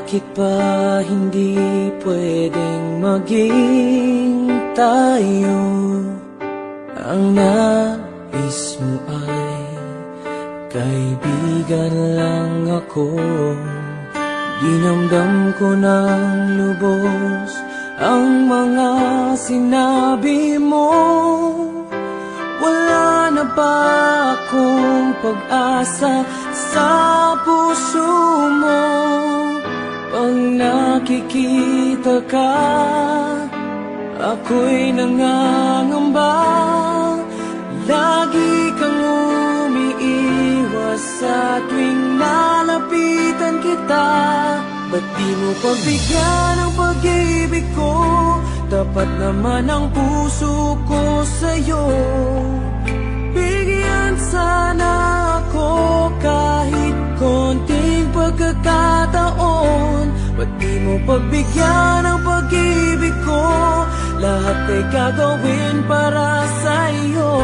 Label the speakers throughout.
Speaker 1: Bakit ba hindi pwedeng maging tayo? Ang nais mo ay kaibigan lang ako. Dinamdam ko ng lubos ang mga sinabi mo. Wala na ba akong pag-asa sa puso mo? Pag nakikita ka, ako'y nangangamba. Lagi kang umiiwas sa tuwing nalapitan kita. Ba't di mo pagbigyan ang pag-ibig ko? Tapat naman ang puso ko sa'yo. Bigyan sana ako kahit konting pagkakataon. Ba't di mo pagbigyan ang pag-ibig ko? Lahat ay gagawin para sa'yo.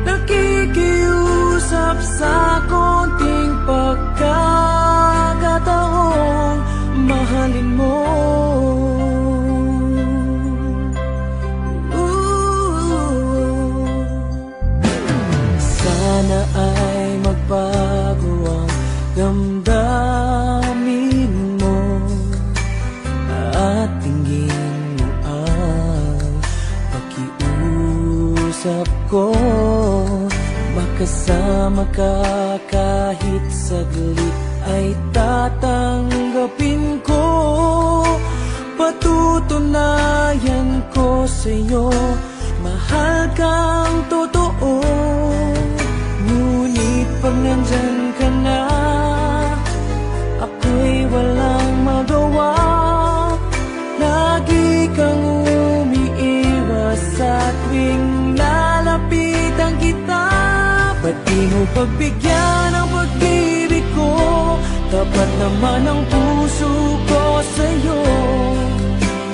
Speaker 1: Nakikiusap sa konting pagkakataon, mahalin mo. Sana ay magbago ang damdamin mo at tingin mo ang pakiusap ko. Makasama ka kahit saglit ay tatanggapin ko. Patutunayan ko sa'yo, mahal kang totoo. Ngunit pag nandyan ka na, ako'y walang magawa. Lagi kang umiiwas sa tuwing lalapitan kita. Ba't di mo pagbigyan ang pag-ibig ko? Tapat naman ang puso ko sa'yo.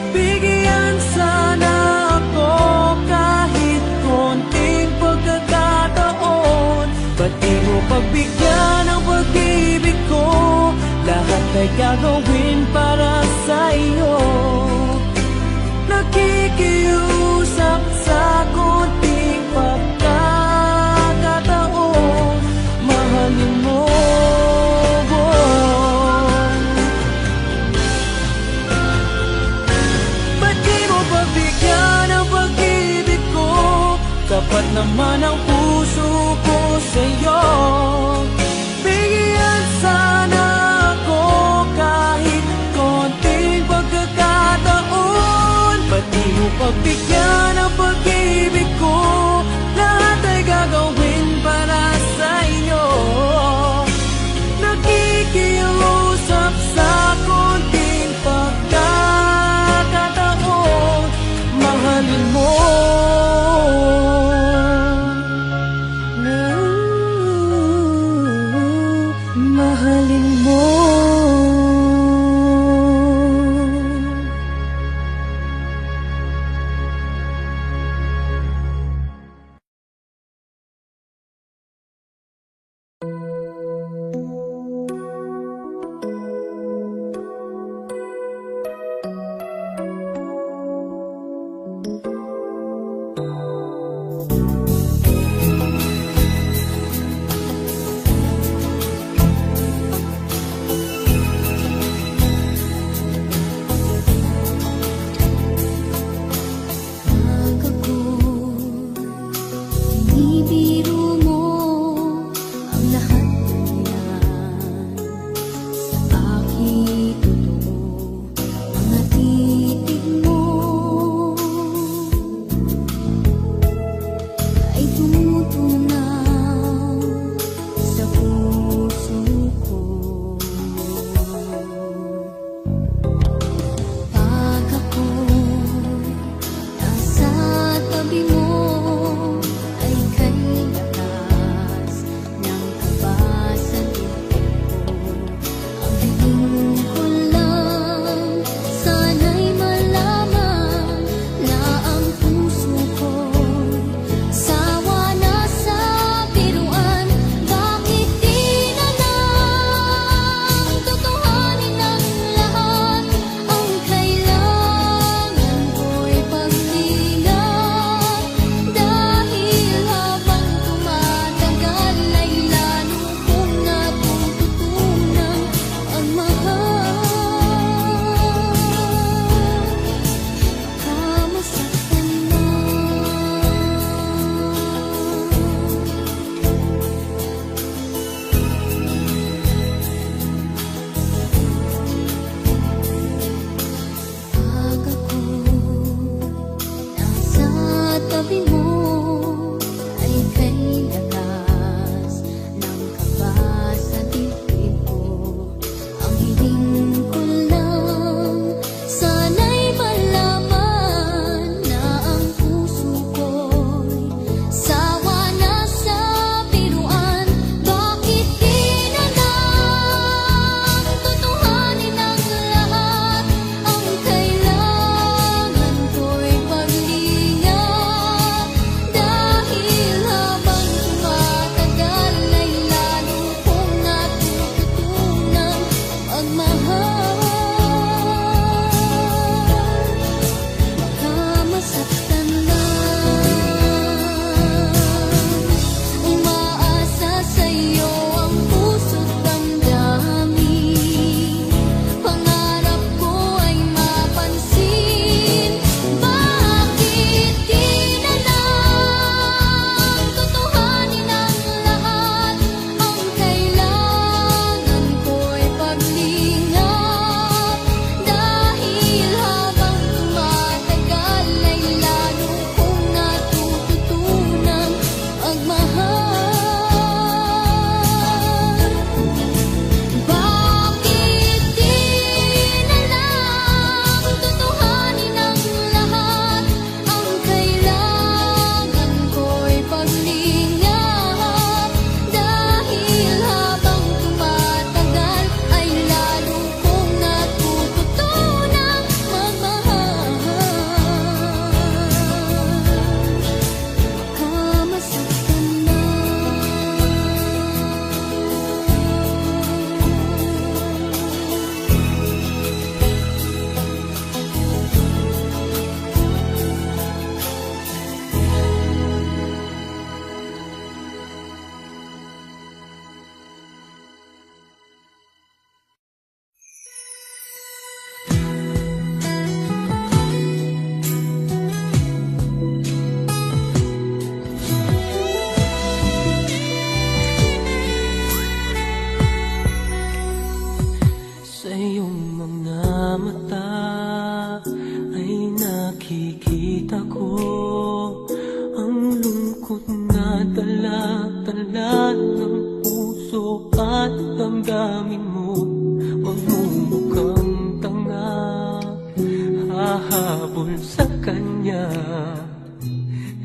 Speaker 1: Bigyan sana ako kahit konting pagkakataon. Ba't di mo pagbigyan ang pag-ibig ko? Lahat ay gagawin para sa'yo. Nakikiusap sa konting pagkakataon, mahalin mo. Ba't di mo pagbigyan ang pag-ibig ko? Tapat naman ang puso ko sa'yo. Bigyan sana ako kahit konting pagkakataon. Ba't di mo pagbigyan ang pag-ibig ko? Lahat ay gagawin para sa'yo. Nakikiusap sa konting pagkakataon, mahalin mo. Mahalin mo.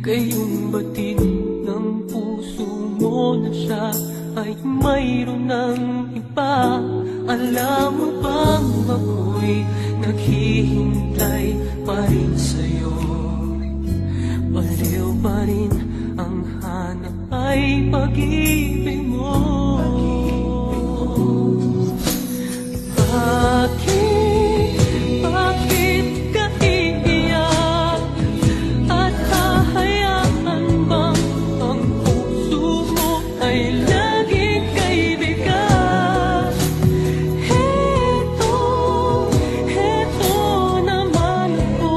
Speaker 1: Ngayong batid ng puso mo na siya ay mayroon ng iba. Alam mo bang ako'y naghihintay pa rin sa'yo? Baliw pa rin ang hanap ay pag-ibig mo. Bakit ka iiyak? At hahayaan bang ang puso mo ay laging kaibigan? Heto naman ako,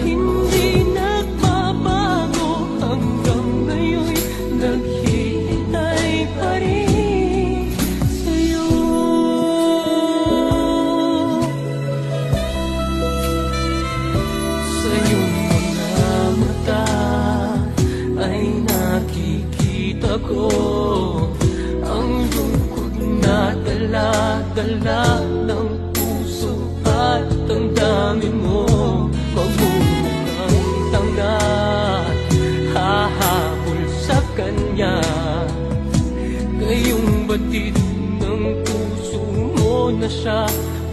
Speaker 1: hindi nagbabago hanggang ngayon, naghihintay pa rin sa'yo. Sa iyong mga mata ay nakikita ko ang lungkot na dala-dala ng puso at ang dami mo magmumukhang tanga at hahabol sa kanya. Ngayong batid ng puso mo na siya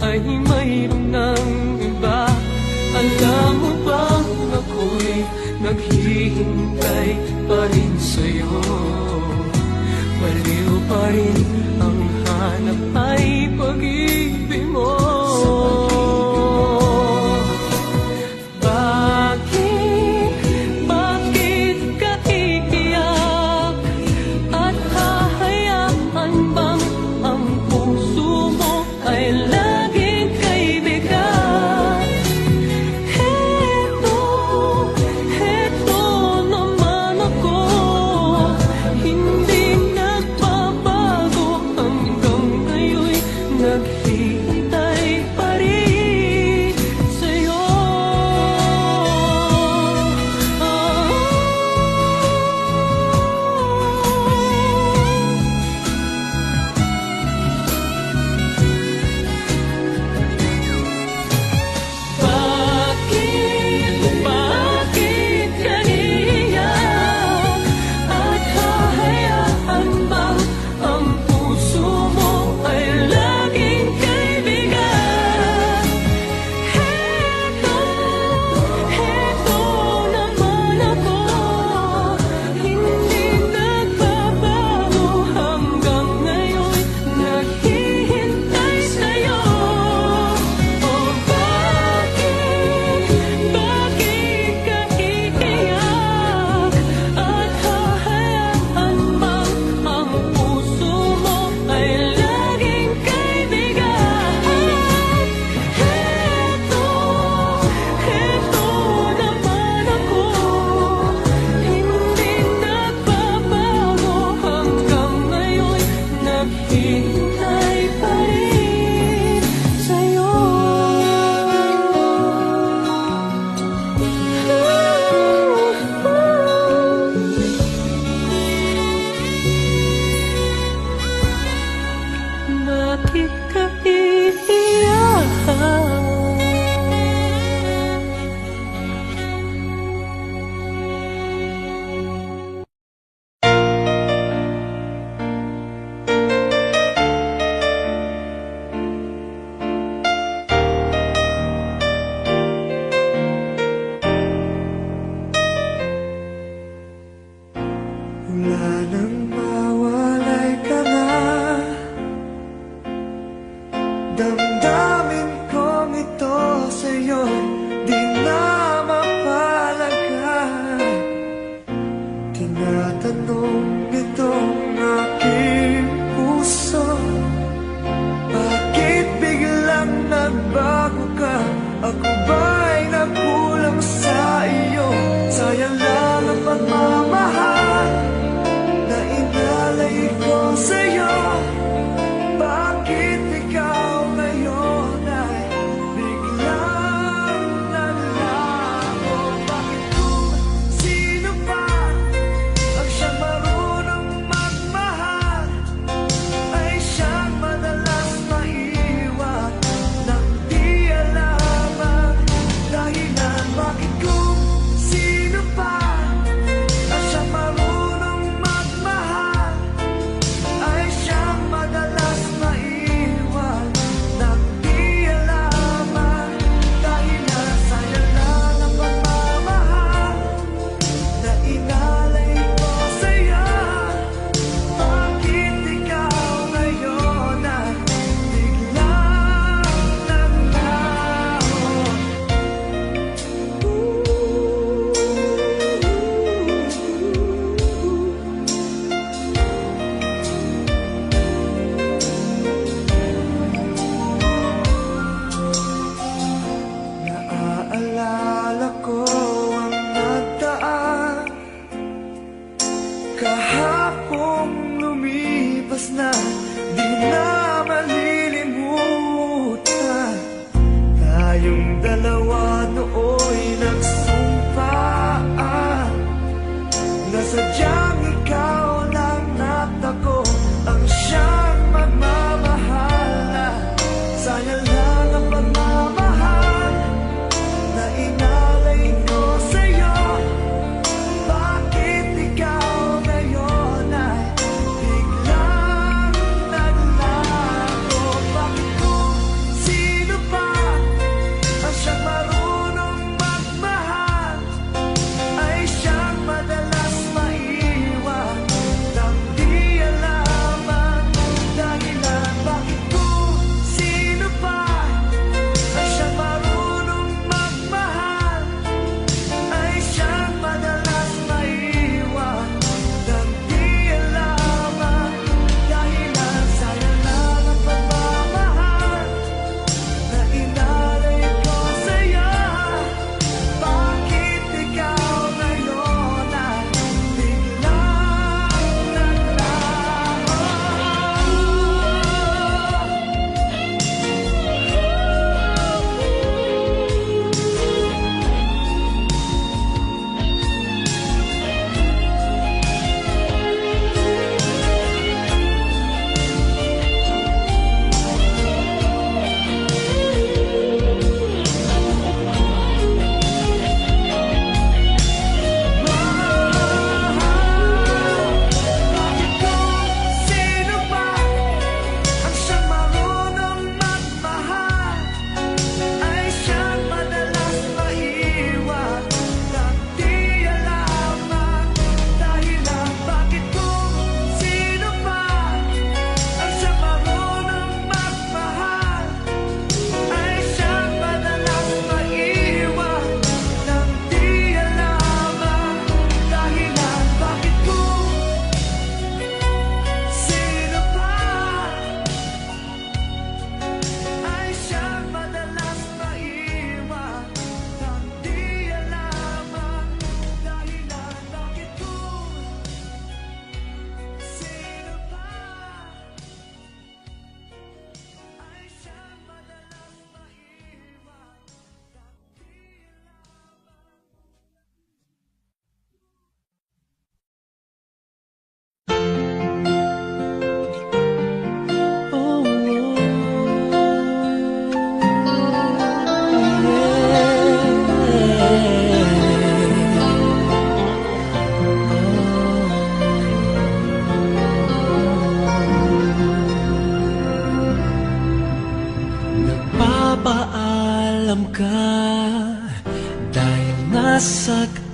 Speaker 1: ay mayroon ng iba. Alam mo bang ako'y naghihintay pa rin sa'yo? Baliw pa rin ang hanap ay pag-ibig mo. Bakit ka iiyak? At hahayaan bang ang puso mo ay laging kaibigan? Heto naman ako, hindi nagbabago hanggang ngayon, naghihintay pa rin sa'yo. Bakit ka iiyak? At hahayaan bang ang puso mo ay laging kaibigan? Heto naman ako, hindi nagbabago hanggang ngayon, naghihintay sa'yo. Oh, bakit ka iiyak? At hahayaan bang ang puso mo ay laging kaibigan? Heto naman ako, hindi nagbabago hanggang ngayon, naghihintay pa rin sa'yo. Bakit ka iiyak?
Speaker 2: Wala nang mawalay ka na, damdamin kong ito sa'yo'y di na mapalagay. Tinatanong itong aking puso, bakit biglang nagbago ka? Ako ba'y nagkulang sa iyo? Sayang lang ang pagmamahal na inalay ko sa'yo. Bakit ikaw ngayon ay biglang nalago? Bakit kung sino pa ang siyang marunong magmahal ay siyang madalas maiwan nang di alam ang dahilan? Bakit kung sino pa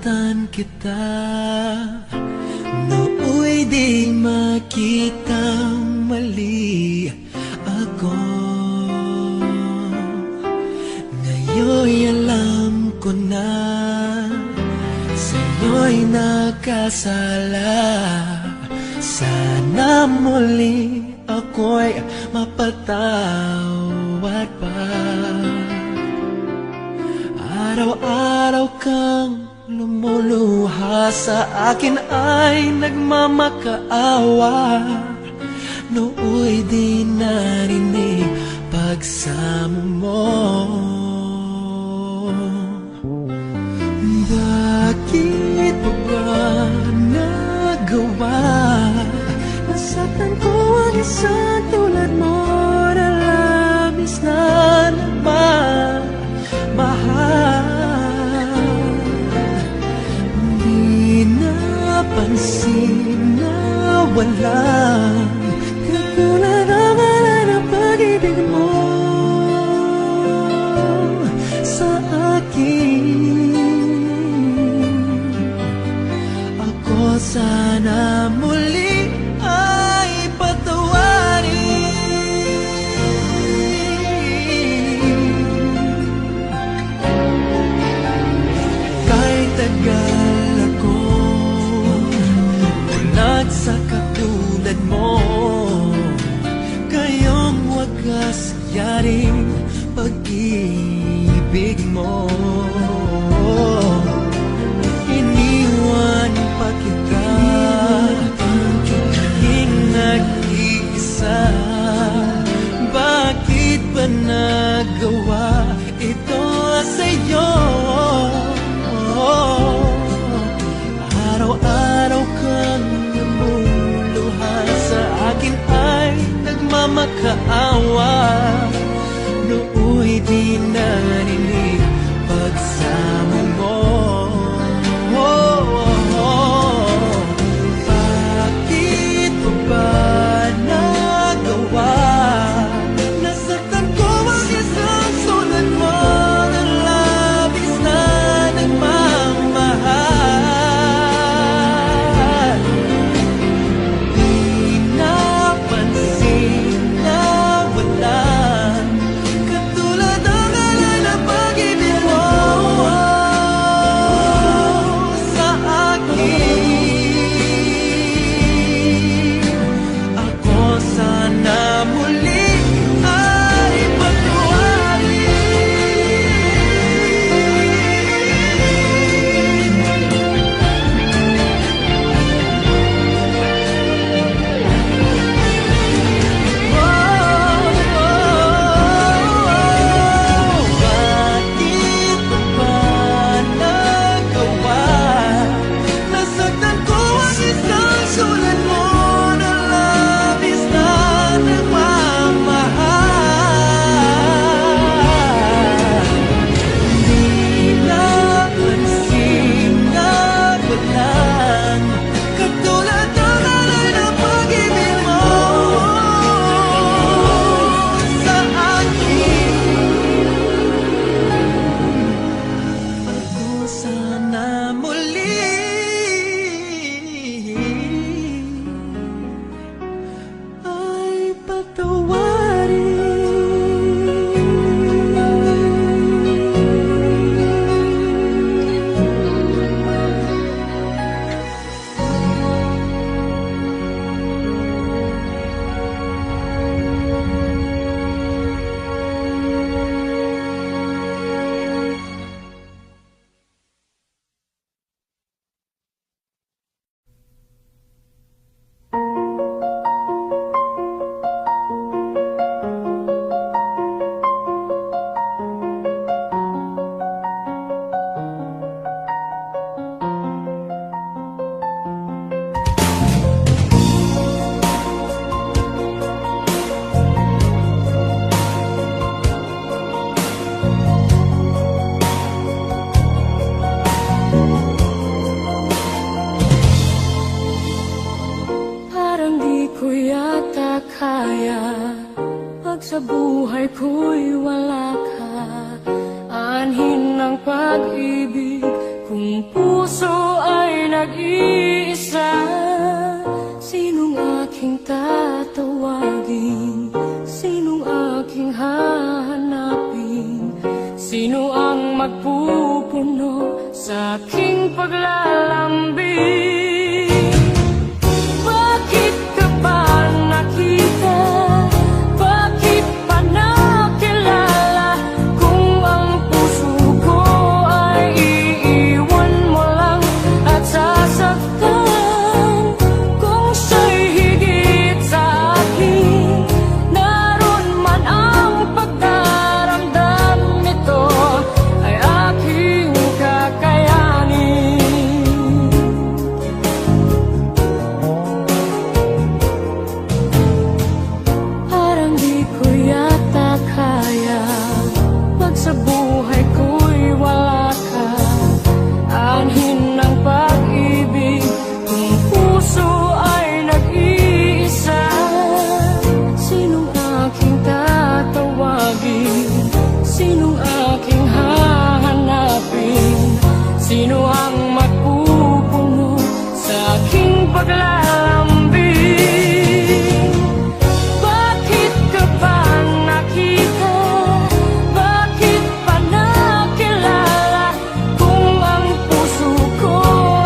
Speaker 2: nasaktan kita, nooy di makitang mali ako. Ngayon'y alam ko na sa'yo'y nakasala. Sana muli ako'y mapatawad pa. Araw-araw kang lumuluha sa akin ay nagmamakaawa. Nooy di narinig pagsamo mo. Bakit mo ba nagawa? Nasaktan ko ang isang tulad mo na labis na nagmamahal. Di napansin na walang katulad ang alay ng pag-ibig mo sa akin. Ako sana muli ay patawarin. Kahit tagal ako bulag sa katulad mo, kayong wagas yaring pag-ibig mo. Iniwan pa kita, naging nag-iisa. Bakit ba nagawa ito sa'yo? Araw-araw kang namuluhan sa akin ay nagmamakaawa. Nooy di narinig pagsamo mo. Bakit mo ba nagawa? Nasaktan ko ang isang sulat mo na labis na nagmamahal. Di napansin na walang katulad ang alay na pag-ibig mo sa akin. Ako sana muli ay bakit mo ba nagawa? Nasaktan ko ang isang sulat mo na labis na nagmamahal. Di napansin na walang katulad ng alay ng pag-ibig mo sa akin. Ako sana muli ay parang di ko yata kaya pag sa buhay ko'y wala ka. Anhin ng pag-ibig kung puso
Speaker 3: puso ay nag-iisa. Sinong aking tatawagin? Sinong aking hahanapin? Sino ang magpupuno sa aking paglalambing? Bakit ka ba nakita? Bakit pa nakilala? Kung ang puso ko ay iiwan mo lang at sasaktan. Kung siya'y higit sa akin, naroon man ang pagdaramdam nito ay aking kakayanin. Parang di ko yata kaya pag sa buhay ko'y wala ka. Anhin ng pag-ibig kung puso ay nag-iisa. Sinong aking tatawagin? Sinong aking hahanapin? Sino ang magpupuno sa aking paglalambing? Bakit ka ba nakita? Bakit pa nakilala? Kung ang puso ko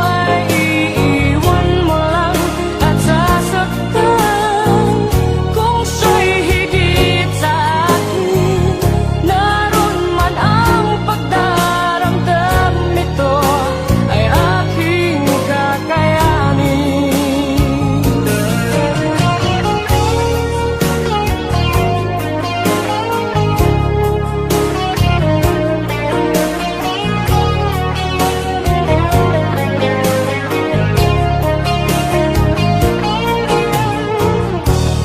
Speaker 3: ay iiwan mo lang at sasaktan. Kung siya'y higit sa akin, naroon man ang pagdaramdam nito ay aking kakayanin.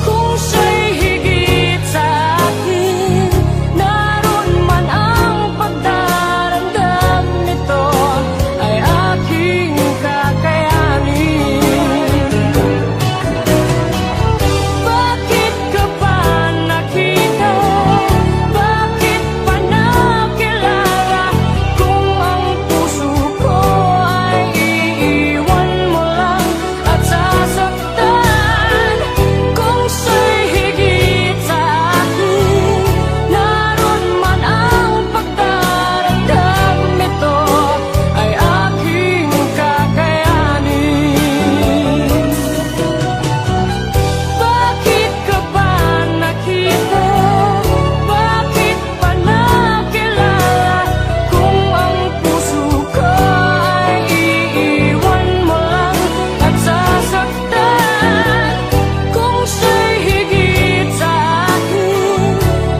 Speaker 3: Kung siya'y higit sa akin, naroon man ang pagdaramdam nito ay aking kakayanin. Bakit ka ba nakita? Bakit pa nakilala? Kung ang puso ko ay iiwan mo lang at sasaktan. Kung siya'y higit sa akin, naroon man ang pagdaramdam nito ay aking kakayanin. Bakit ka ba nakita? Bakit pa nakilala? Kung ang puso ko ay iiwan mo lang at sasaktan. Kung siya'y higit sa akin,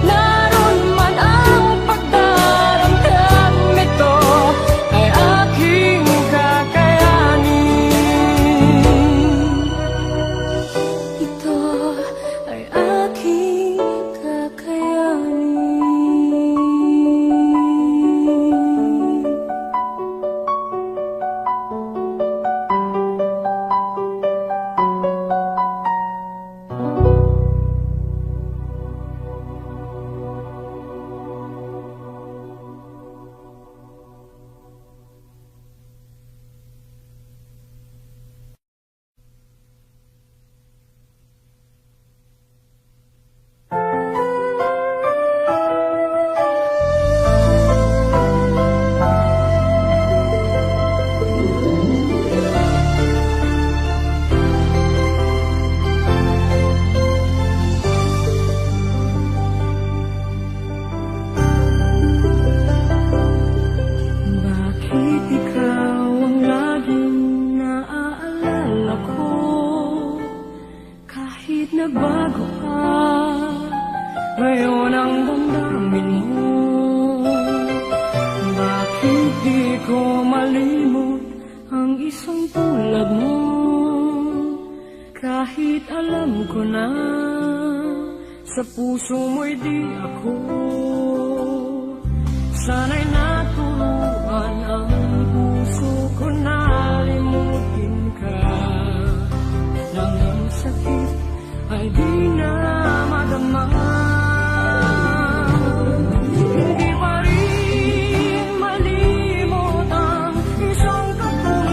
Speaker 3: naroon man ang pagdaramdam nito ay aking kakayanin. Ito ay aking kakayanin. Bakit ikaw ang laging naaalala ko? Kahit na bago ka, ngayon ang damdamin mo. Bakit di ko malimot ang isang tulad mo? Kahit alam ko na sa puso mo'y di ako. Sana'y naturuan ang puso ko na limutin ka. Nang ang sakit ay di na madama. Hindi pa rin malimot ang isang katulad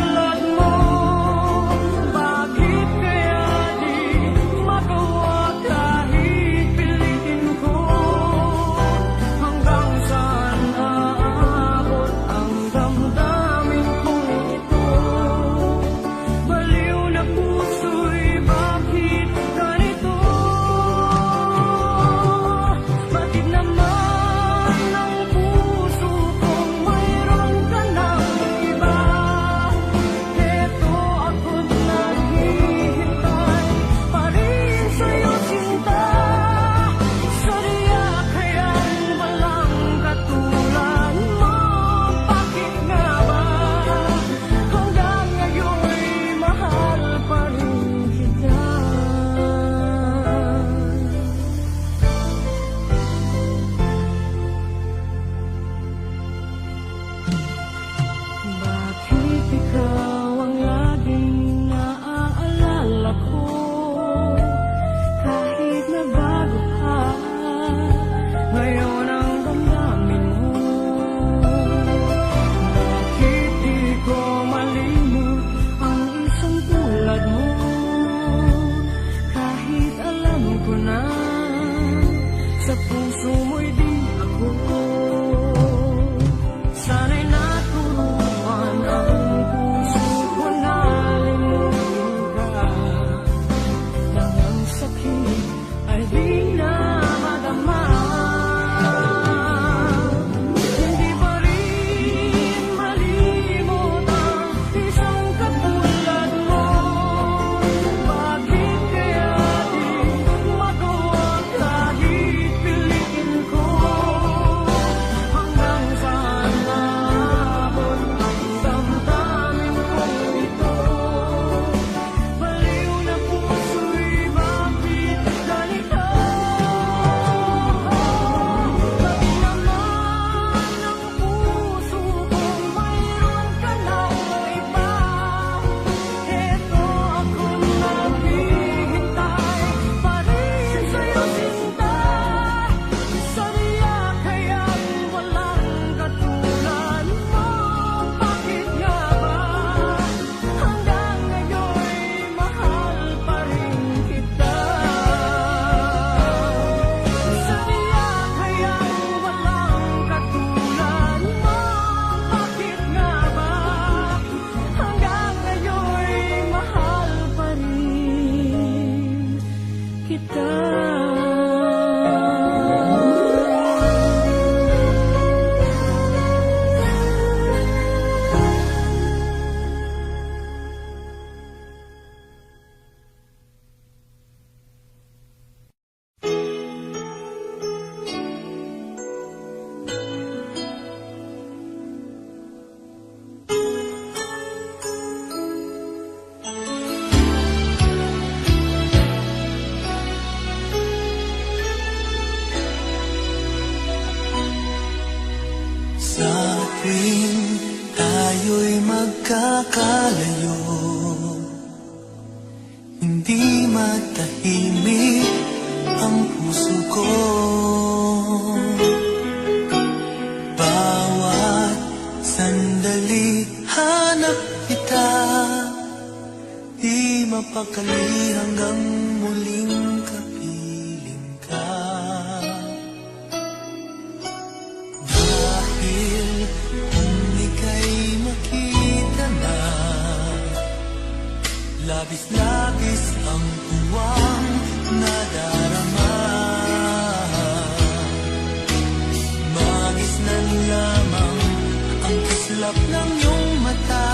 Speaker 2: tayo'y magkakalayo, hindi matahimik ang puso ko. Bawat sandali hanap kita, di mapakali hanggang muling kapiling ka. Dahil kung ika'y makita na, labis-labis ang tuwang nadarama. Magisnan lamang ang kislap ng iyong mata.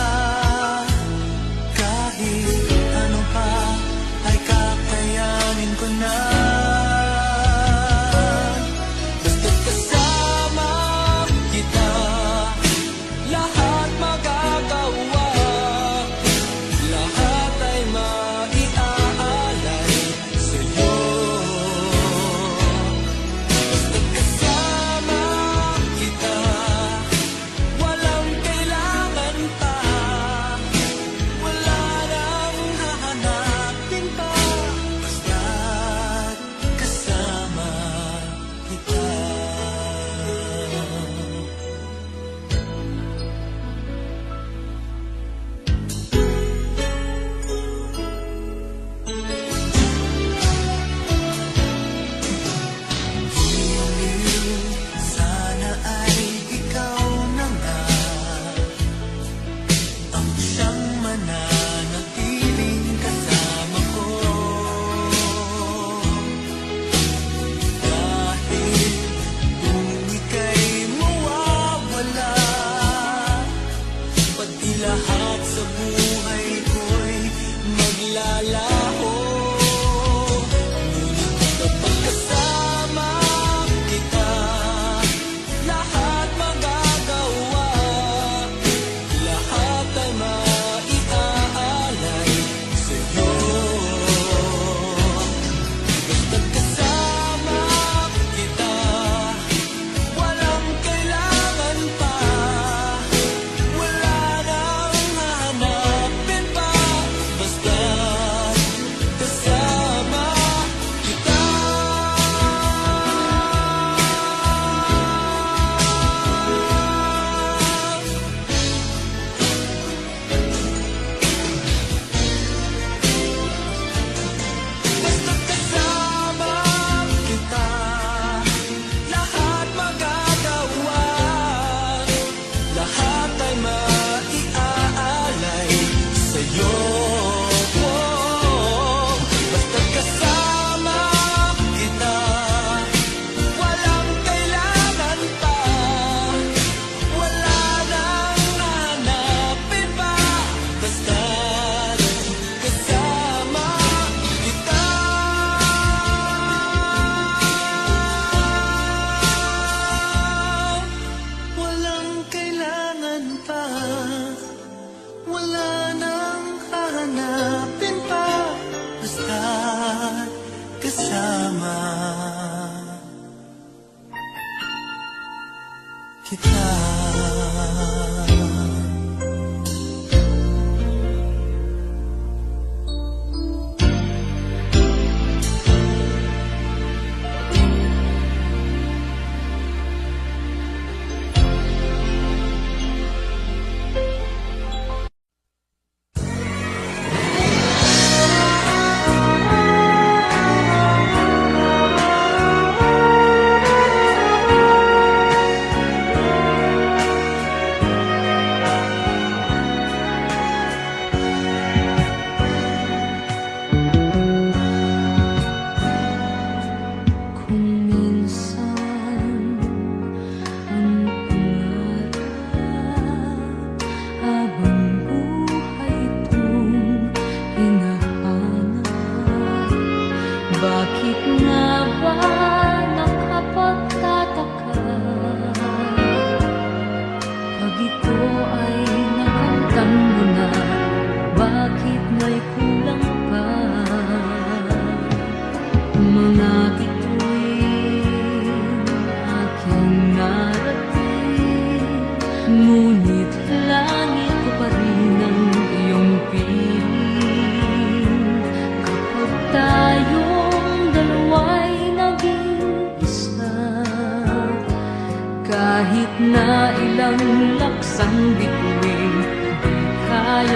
Speaker 2: Kahit ano pa ay kakayanin ko na. Basta't kasama kita, lahat magagawa. Lahat ay maiaalay sa'yo. Basta't kasama kita, walang kailangan pa. Wala nang hahanapin pa. Basta't kasama kita. Sana ay ikaw na nga ang siyang mananatiling kasama ko. Dahil kung ika'y mawawala, pati lahat sa buhay ko'y maglalaho. Kapag kasama kita, lahat magagawa. Lahat ay maiaalay sa'yo. Basta't kasama kita, walang kailangan pa. Wala nang hahanapin pa. Basta't kasama kita. Basta't kasama kita, lahat magagawa. Lahat ay maiaalay sa'yo. Basta't kasama kita, walang kailangan pa. Wala nang hanapin pa. Basta't kasama kita. Walang kailangan pa. Wala nang hahanapin pa. Basta't kasama kita.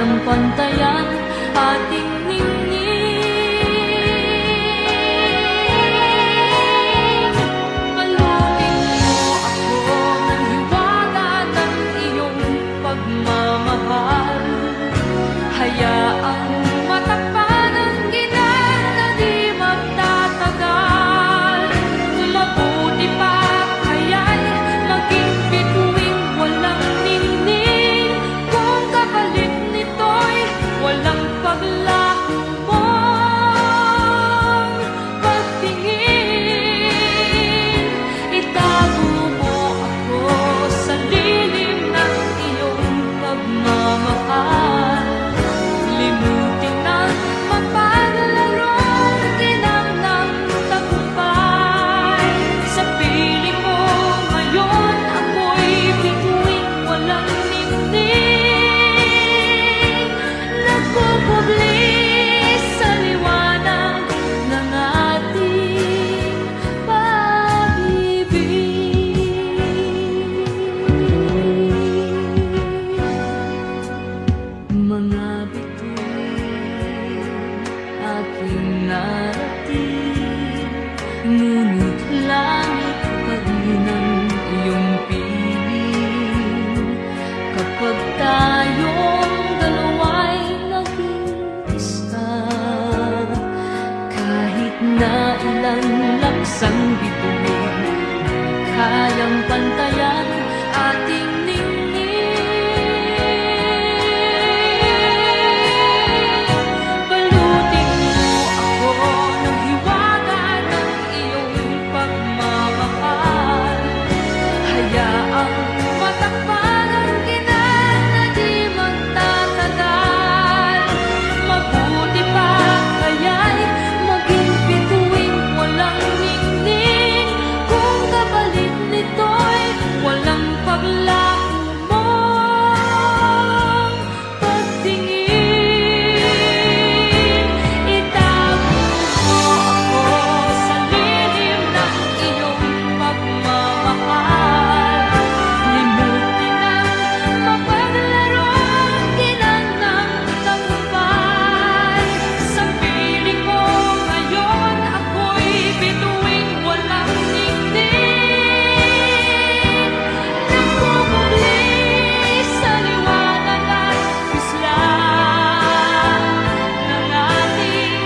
Speaker 3: kayang pantayan ating ningning. Balutin mo ako ng hiwaga ng iyong pagmamahal. Hayaang matakpan ang ginang na di magtatagal. Mabuti pa kaya'y maging bituing walang ningning, kung kapalit nito'y walang paglaho mong pagtingin. Itago mo ako sa lilim ng iyong pagmamahal. Limutin ang mapaglarong ginang ng tagumpay. Sa piling mo ngayon ako'y bituing walang ningning, nagpupubli sa liwanag ng ating pag-ibig. Mga bituin aking narating, ngunit langit pa rin ang iyong piling. Kapag tayong dalawa'y naging isa, kahit na ilan laksang bituin, kayang pantayan ating ningning. Balutin mo ako ng hiwaga ng iyong pagmamahal. Hayaang matakpan ang ginang na di magtatagal. Mabuti pa kaya'y maging bituing walang ningning, kung kapalit nito'y walang paglaho mong pagtingin. Itago mo ako sa lilim ng iyong pagmamahal. Limutin ang mapaglarong ginang ng tagumpay. Sa piling mo ngayon ako'y bituing walang ningning, nagpupubli sa liwanag at pislang ng ating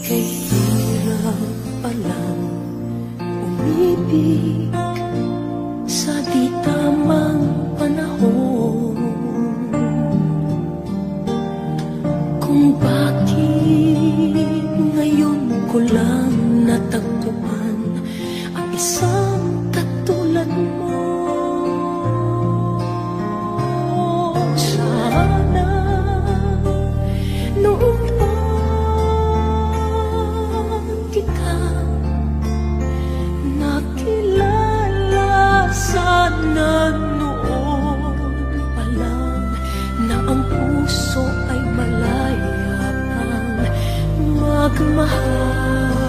Speaker 2: Kay hirap palang umibig sa di tamang panahon. Kung bakit ngayon ko lang natagpuan ang isang katulad mo. Sana noon pa kita nakilala, sana noon pa lang na ang puso ay malaya pang magmahal.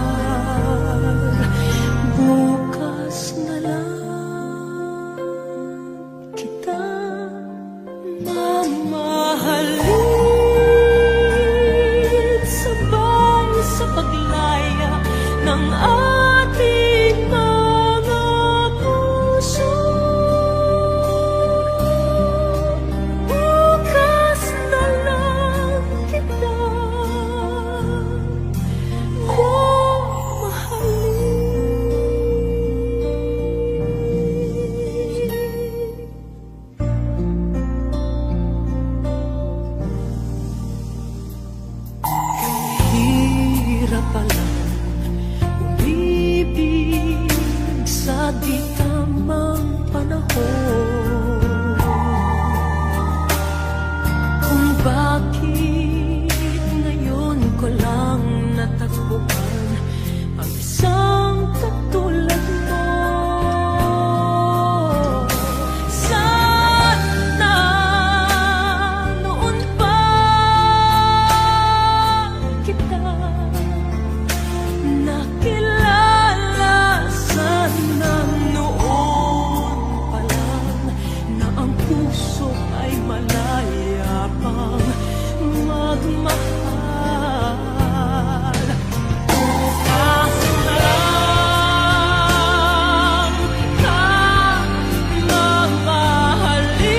Speaker 2: Bukas na lang kita mamahalin, sabay sa paglaya ng ating mga puso. Bukas na lang kita
Speaker 3: di tamang panahon, kung bakit ngayon ko lang natagpuan ang isang katulad mo. Sana noon pa kita nakilala, sana noon pa lang na ang puso ay malaya pang magmahal. Bukas na lang ka mamahalin,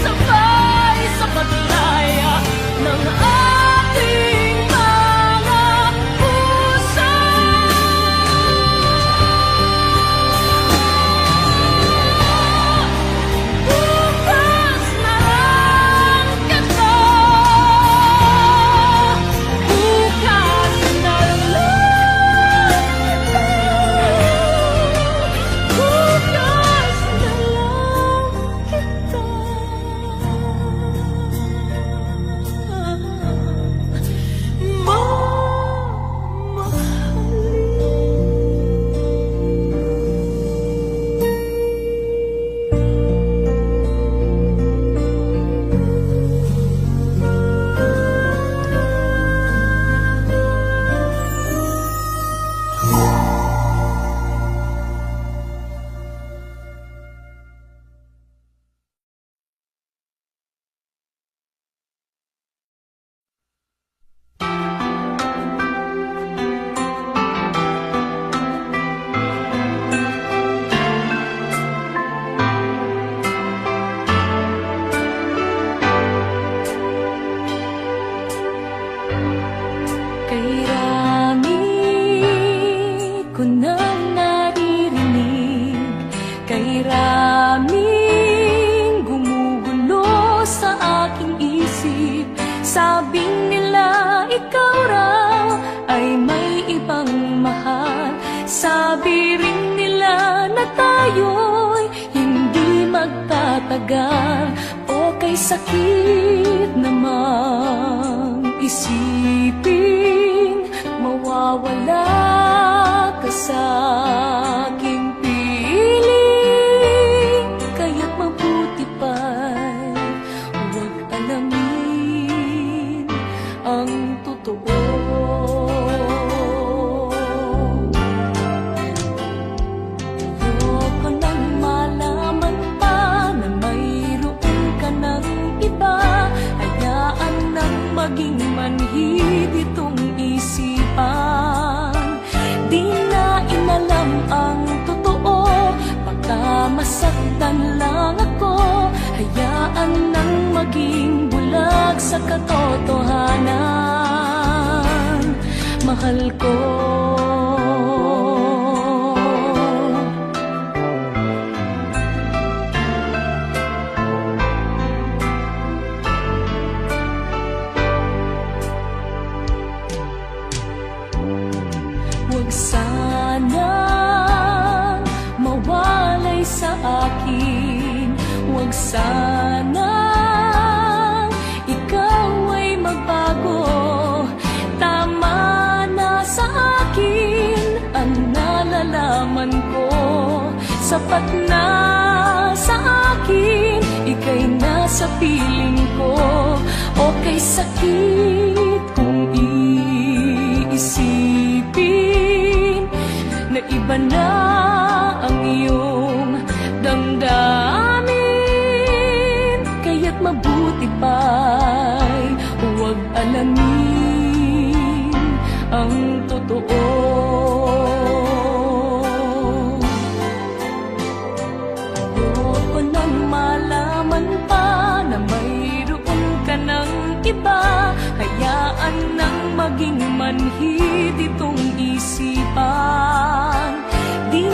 Speaker 3: sabay sa paglaya ng ating mga puso. Bukas na lang kita, bukas na lang kita, bukas na kay rami ko nang naririnig, kay raming gumugulo sa aking isip. Sabing nila ikaw raw ay may ibang mahal, sabi rin nila na tayo'y hindi magtatagal. O kay sakit namang isipin, mawawala ka sa aking piling. Kaya't mabuti pa'y huwag alamin ang totoo. Ayoko nang malaman pa na mayroon ka ng iba. Hayaan nang maging manhid itong isipan. Di na inalam ang totoo, baka masaktan lang ako. Hayaan nang maging bulag sa katotohanan. Mahal ko. Huwag sanang mawalay sa akin, huwag sanang ikaw ay magbago. Tama na sa akin ang nalalaman ko, sapat na sa akin, ika'y nasa piling ko. O kay sakit kung iisipin na iba na ang iyong damdamin, kaya't mabuti pa'y huwag alamin ang totoo. Ayoko nang malaman pa na mayroon ka ng iba. Hayaan nang maging manhid itong isipan. Di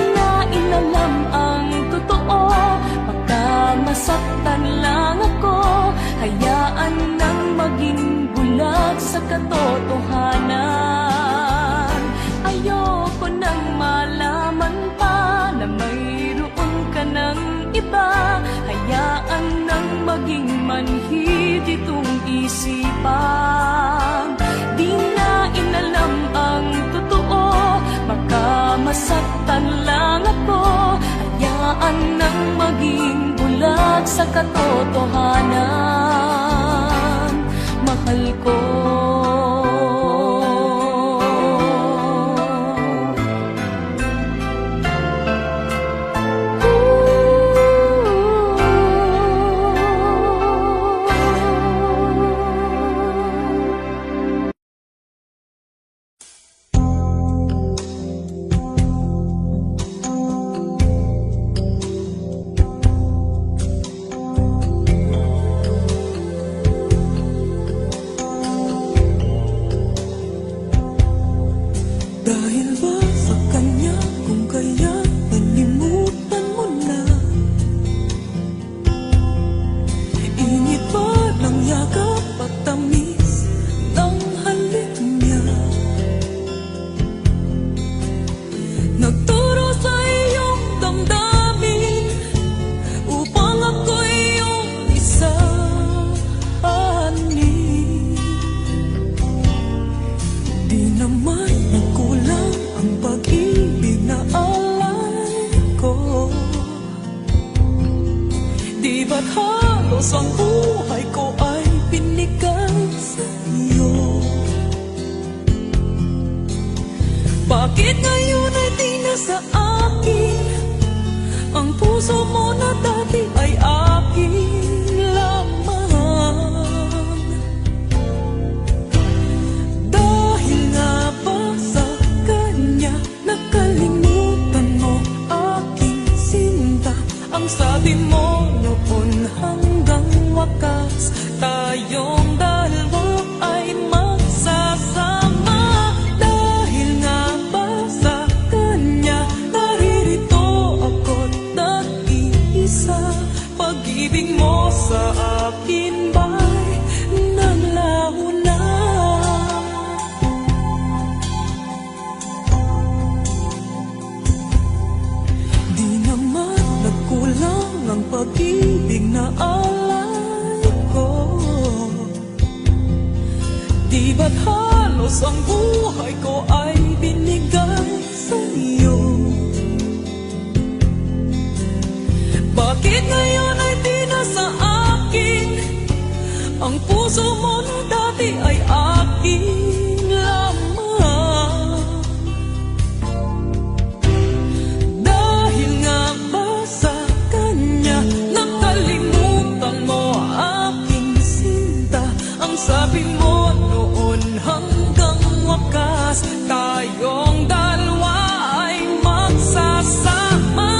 Speaker 3: isipan. Di na inalam ang totoo, baka masaktan lang ako. Hayaan nang maging bulag sa katotohanan, mahal ko.
Speaker 2: Dahil ba sa kanya kung kaya nalimutan mo na? Init ba ng yakap at tamis ng halik niya? Nagturo sa iyong damdamin upang ako'y iyong isahanin. Di naman nagkulang ang pag-ibig na alay ko. Di ba't halos ang buhay ko ay binigay sa iyo? Bakit ngayon ay di na sa akin ang puso mo na dati ay akin lamang? Dahil nga ba sa kanya nakalimutan mo aking sinta? Ang sabi mo noon hanggang wakas tayong dalawa ay magsasama. Dahil nga ba sa kanya naririto ako't nag-iisa? Pag-ibig mo sa akin ba'y naglaho na? Di naman nagkulang ang pag-ibig na alay ko. Di ba't halos ang buhay ko ay binigay sa iyo? Bakit ngayon ay di na sa akin ang puso mo na dati ay akin lamang? Dahil nga ba sa kanya nakalimutan mo aking sinta? Ang sabi mo noon hanggang wakas tayong dalawa ay magsasama.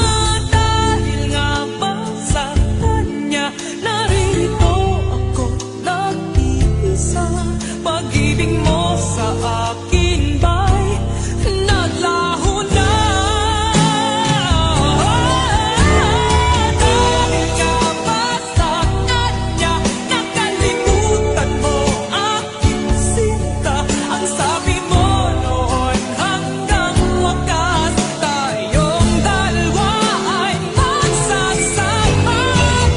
Speaker 2: Dahil nga ba sa kanya naririto ako nag-iisa? Pag-ibig mo sa akin ba'y naglaho na? Dahil nga ba sa kanya nakalimutan mo aking sinta? Ang sabi mo noon hanggang wakas tayong dalawa ay magsasama.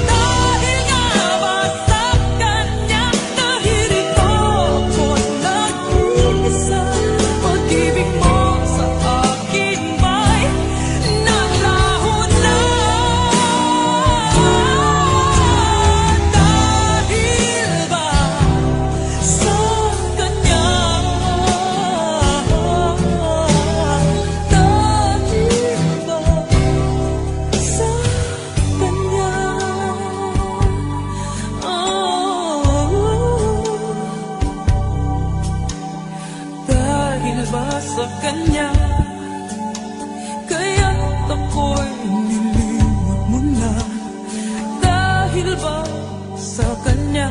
Speaker 2: Dahil nga ba sa kanya naririto ako nag-iisa? Pag-ibig mo sa akin ba'y naglaho na? Dahil ba sa kanya? Dahil ba sa kanya? Dahil ba sa kanya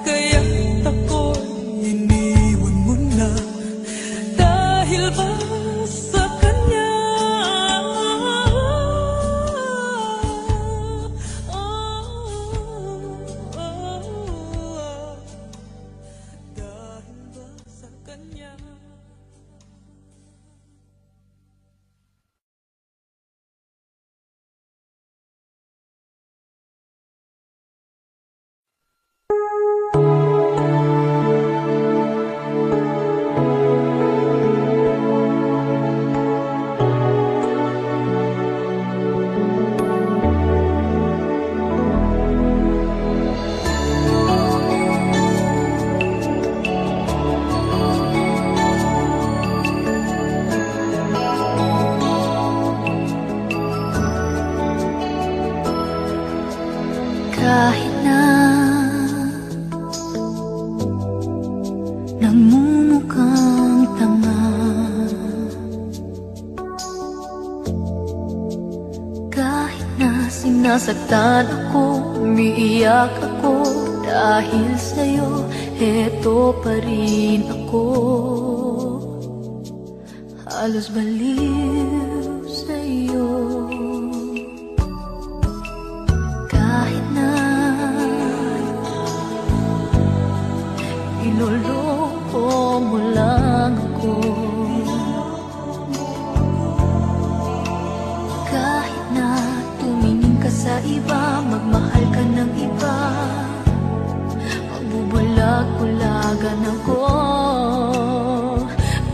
Speaker 2: kaya't ako'y nilimutan mo na? Dahil ba sa kanya
Speaker 3: Kahit na nagmumukhang tanga, kahit na sinasaktan ako, umiiyak ako, dahil sa'yo, eto pa rin ako. Halos baliw sa'yo. Kahit na iloloko mo lang ako, kahit na tumingin ka sa iba, magmahal ka ng iba, magbubulag-bulagan ako,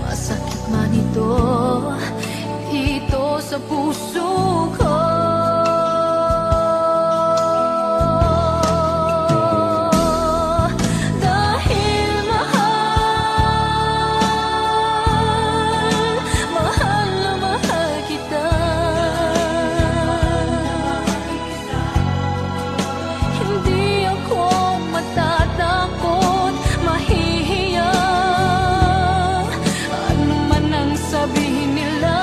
Speaker 3: masakit man ito, ito sa puso ko. Dahil mahal na mahal kita, hindi ako matatakot, mahihiya, ano man ang sabihin nila.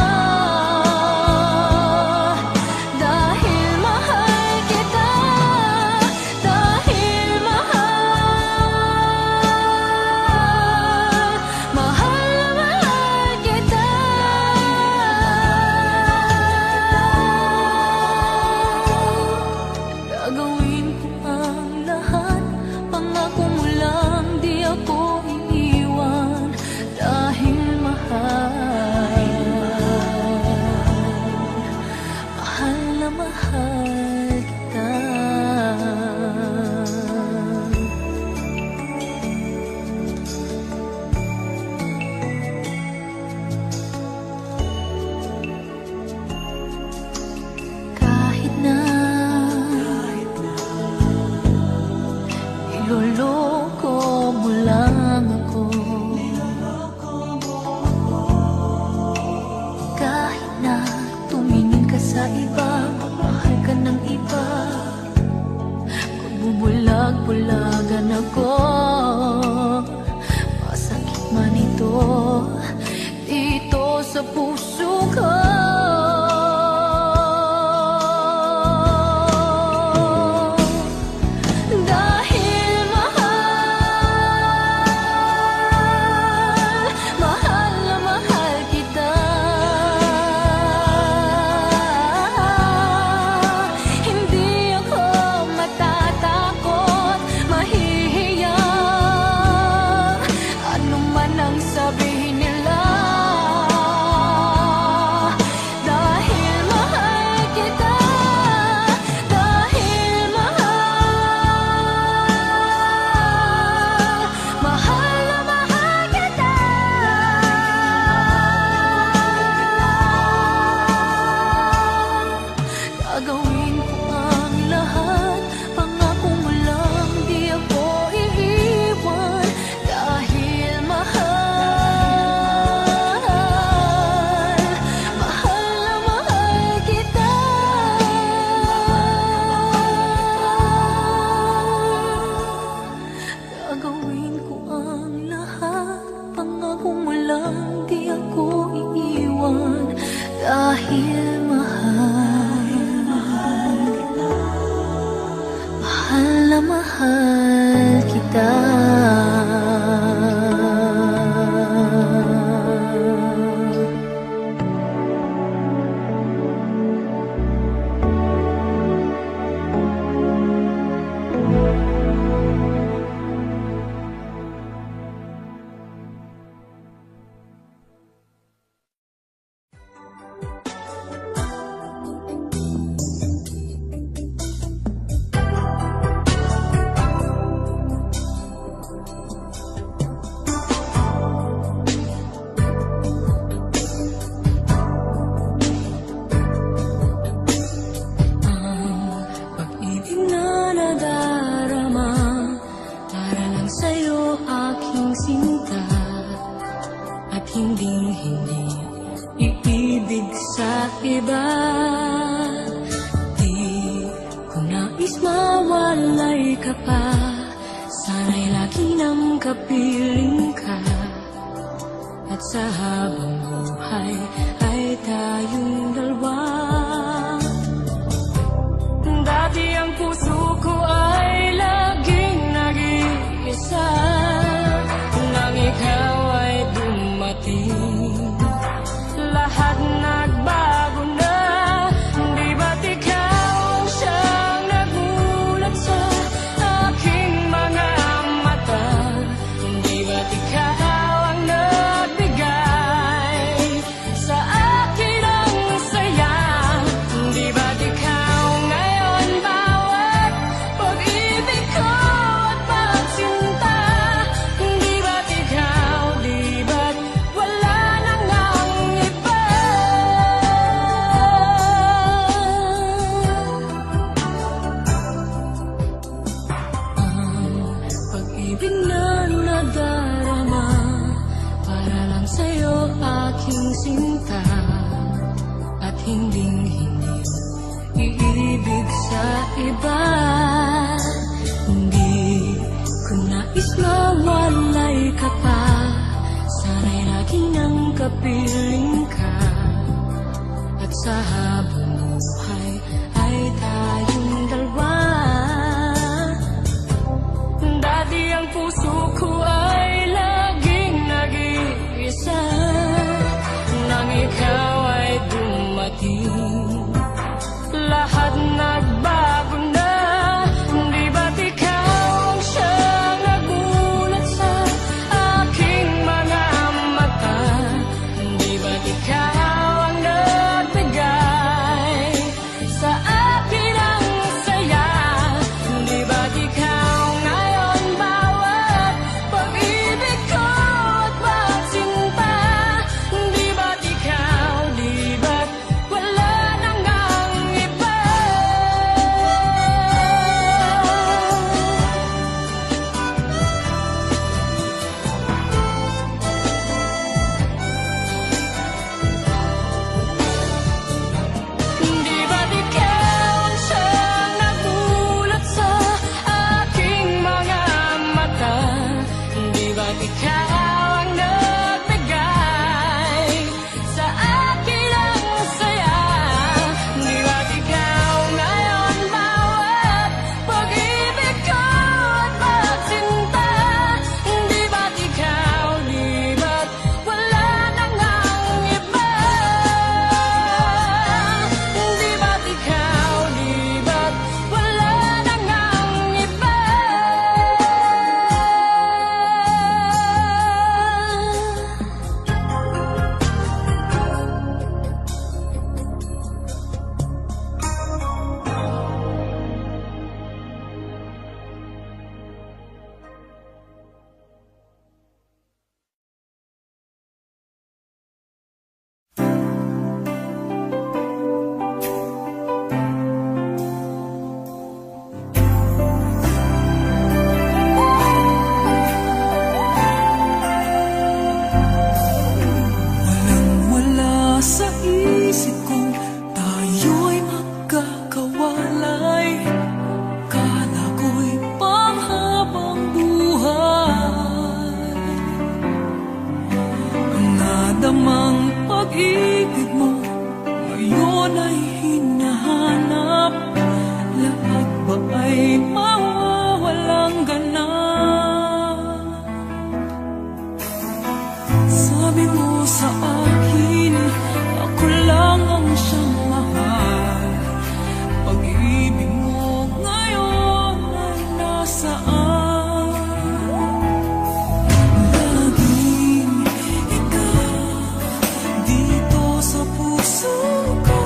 Speaker 3: Dahil mahal kita, dahil mahal na mahal kita. Gagawin ko ang lahat, pangako mo lang, di ako iiwan. Dahil mahal na mahal kita. Kahit na iloloko mo lang ako, kahit na tumingin ka sa iba, magmahal ka ng iba, magbubulag-bulagan ako, masakit man ito, dito sa puso ko. Dahil mahal na mahal kita, hindi ako matatakot, mahihiya, ano man ang sabihin nila. Dahil mahal kita, dahil mahal na mahal kita. Gagawin ko ang lahat, pangako mo lang, di ako iiwan. Dahil mahal na mahal kita. Gagawin ko ang lahat, pangako mo lang, di ako iiwan. Dahil mahal na mahal kita. iba. Di ko nais mawala ka pa, sana'y lagi nang kapiling ka. At sa habang buhay ay tayong dalawa. Dati ang puso ko ay laging nag-iisa, nang ikaw ay dumating, lahat nagbago na. Di ba't ikaw ang siyang nagulat sa aking mga mata? Di ba't ikaw ang nagbigay sa akin ang saya? Di ba't ikaw ngayon bawat pag-ibig ko at pagsinta? Di ba't ikaw, di ba't wala nang ang iba? Ang pag-ibig na nadarama para lang sa'yo aking sinta, at hinding-hindi iibig sa iba. Hindi ko nais mawalay ka pa, sana'y lagi nang kapiling ka. At sa habang buhay ay tayong dalawa. Dati ang puso ko ay laging nag-iisa, nang ikaw ay dumating, lahat nagbago na. Di ba't ikaw ang siyang nagulat sa aking mga mata? Di ba't ikaw ang nagbigay sa akin ang saya? Di ba't ikaw ngayon bawat pag-ibig ko at pagsinta? Di ba't ikaw, di ba't wala nang ang iba? Di ba't ikaw ang siyang nagulat sa aking mga mata? Di ba't ikaw ang nagbigay sa akin ang saya? Di ba't ikaw ngayon bawat pag-ibig ko at pagsinta? Di ba't ikaw, di ba't wala nang ang iba? Di ba't ikaw, di ba't wala nang ang iba? Walang-wala sa isip ko, tayo'y magkakawalay. Kala ko'y panghabang buhay. Ang nadamang pag-ibig mo ngayon ay hinahanap. Lahat ba ay mawawalang ganap? Sabi mo sa akin, ako lang ang siyang mahal. Pag-ibig mo ngayon ay nasaan? Laging ikaw dito sa puso ko.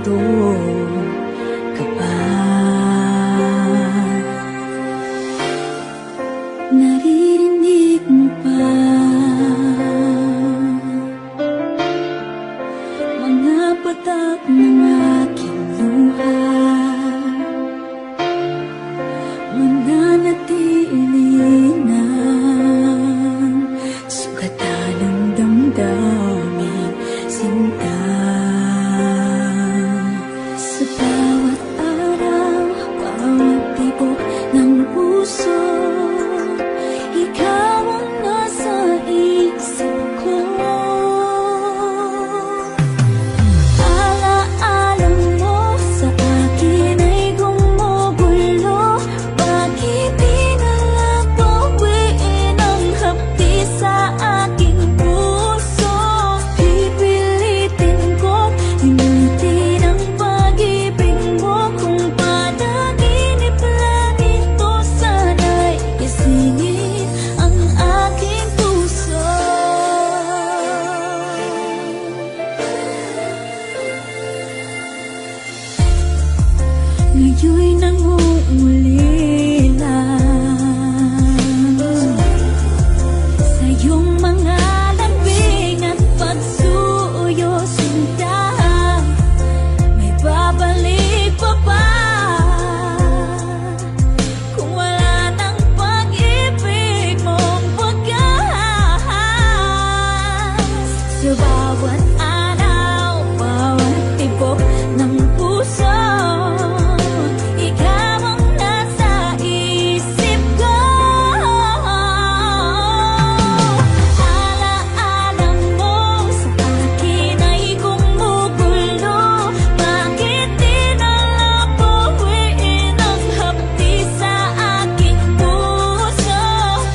Speaker 2: narito ka pa. Naririnig mo pa mga patak ng aking luha, mananatili ng sugatan ng damdamin, sinta. Sa bawat araw, bawat tibok ng puso, ikaw ang nasa isip ko. Alaala mo sa akin ay gumugulo. Bakit di na lang bawiin ang hapdi sa aking puso? Pipilitin ko limutin ang pag-ibig mo. Kung panaginip lang ito, sana'y gisingin ang aking puso. Ngayon'y nangungulila sa iyong mga lambing at pagsuyo, sinta. May babalik pa ba kung wala ng pag-ibig mong wagas? Sa bawat araw, bawat tibok ng puso, ikaw ang nasa isip ko. Alaala mo sa akin ay gumugulo. Bakit di na lang bawiin ang hapdi sa aking puso?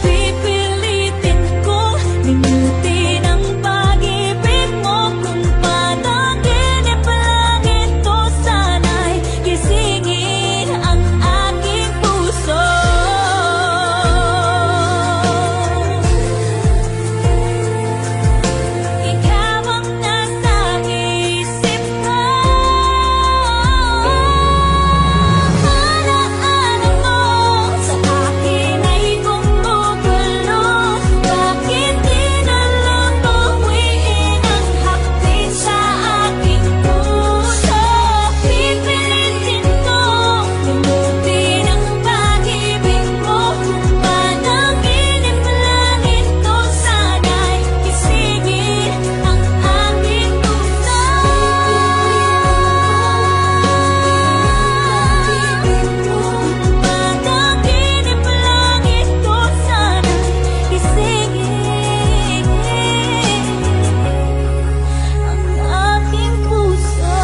Speaker 2: Pipilitin ko limutin ang pag-ibig mo. Kung panaginip lang ito, sana'y gisingin ang aking puso. Ikaw ang nasa isip ko. Alaala mo sa akin ay gumugulo. Bakit di na lang bawiin ang hapdi sa aking puso? Pipilitin ko limutin ang pag-ibig mo. Kung panaginip lang ito, sana'y gisingin ang aking puso. Kung panaginip lang ito, sana'y gisingin ang aking puso.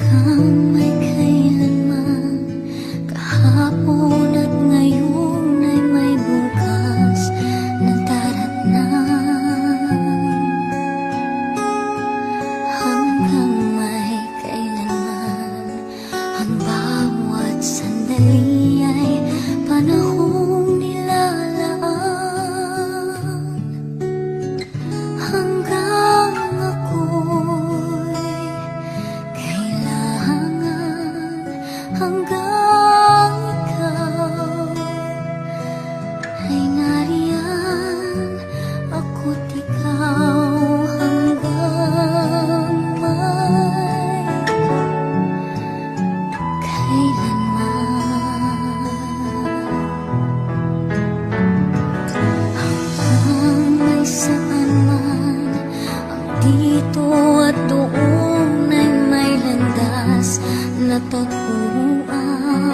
Speaker 2: Hanggang may kailanman, kahapon at ngayon ay may bukas na daratnan. Hanggang may kailanman, ang bawat sandali ay panahong nilalaan. Hanggang ako'y kailangan, hanggang ikaw ay nariyan, ako't ikaw hanggang may kailanman. Hanggang may saan man, ang dito at doon ay may landas na tatuan.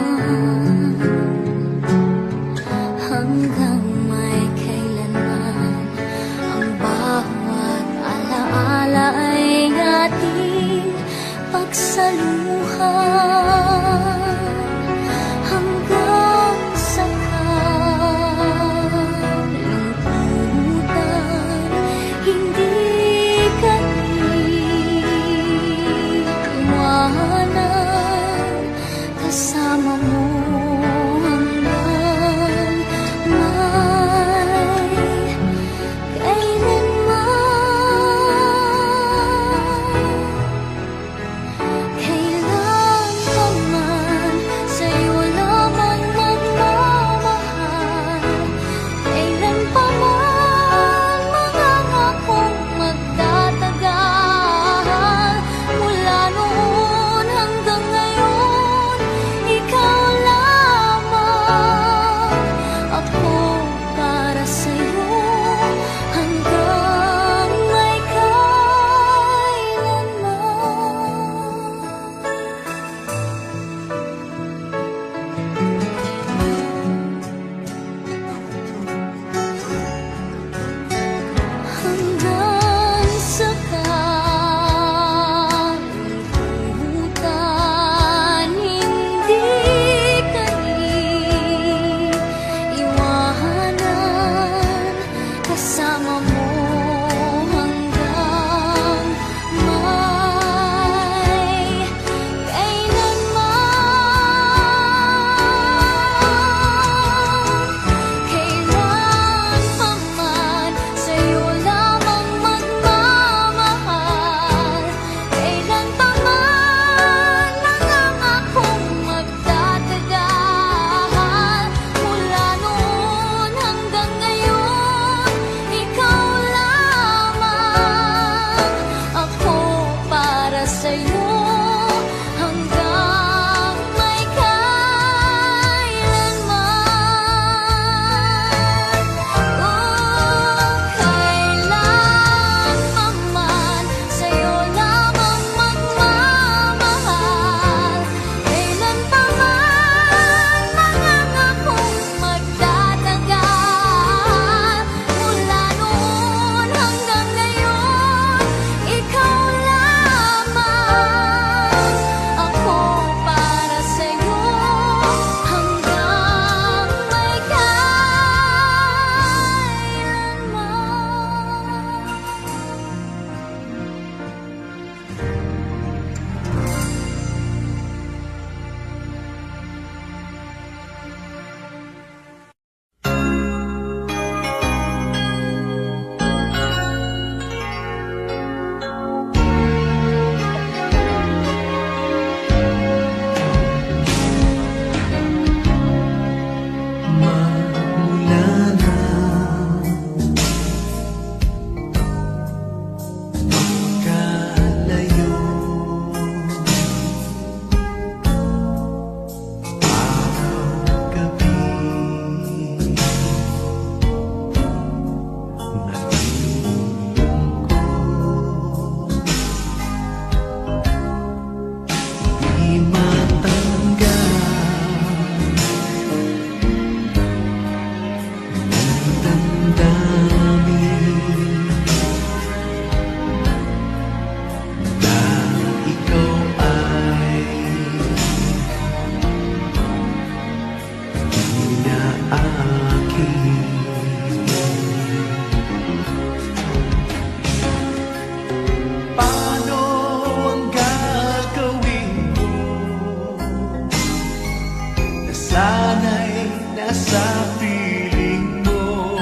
Speaker 4: Sana'y nasa piling mo.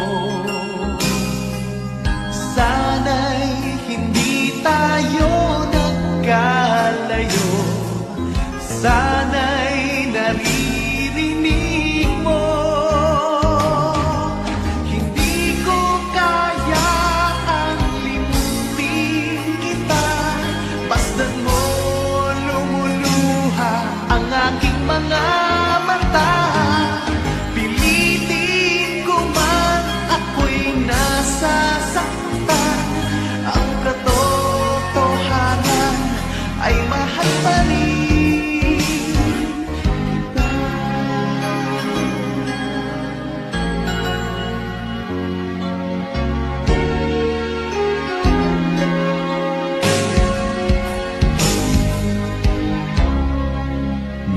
Speaker 4: Sana'y hindi tayo nagkalayo. Sana'y naririnig mo. Hindi ko kaya ang limutin kita. Bastan mo lumuluha ang aking mga mata. Pilitin ko man ako'y nasasaktan. Ang katotohanan ay mahal pa rin.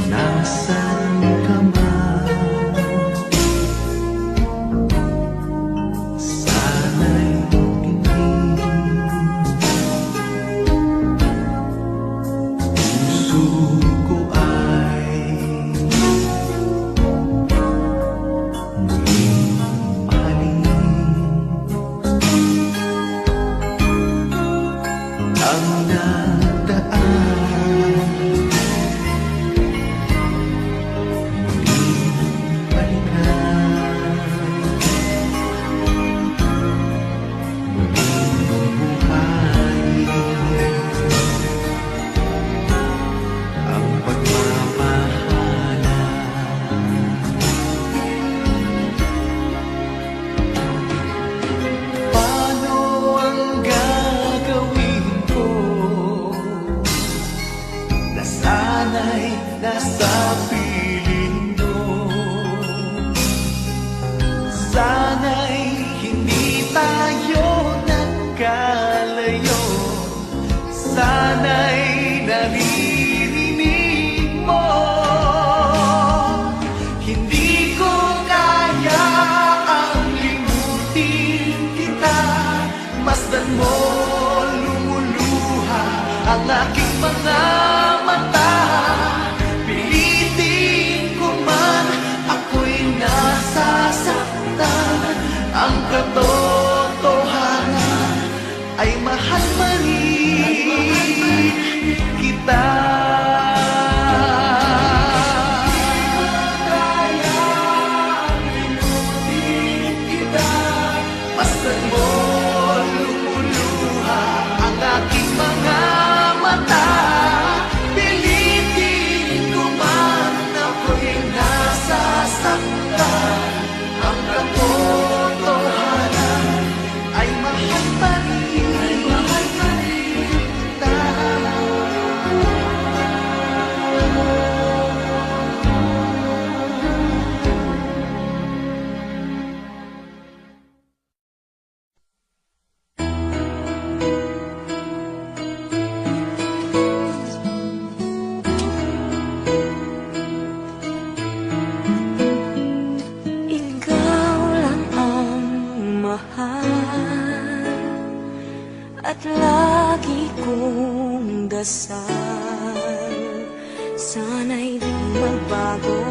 Speaker 4: Nasaan ka man? Sana'y tingin. Puso ko ay muling mahalin. Ang nagdaan nasa piling mo. Sana'y hindi tayo nagkalayo. Sana'y naririnig mo. Hindi ko kaya ang limutin kita. Masdan mo lumuluha ang aking mga mata. Pilitin ko man ako'y nasasaktan. Ang katotohanan ay mahal pa rin kita. Masdan mo lumuluha ang aking mga mata. Pilitin ko man ako'y nasasaktan. Ang katotohanan ay mahal pa rin kita.
Speaker 2: Ikaw lang ang mahal at lagi kong dasal. Sana'y di magbago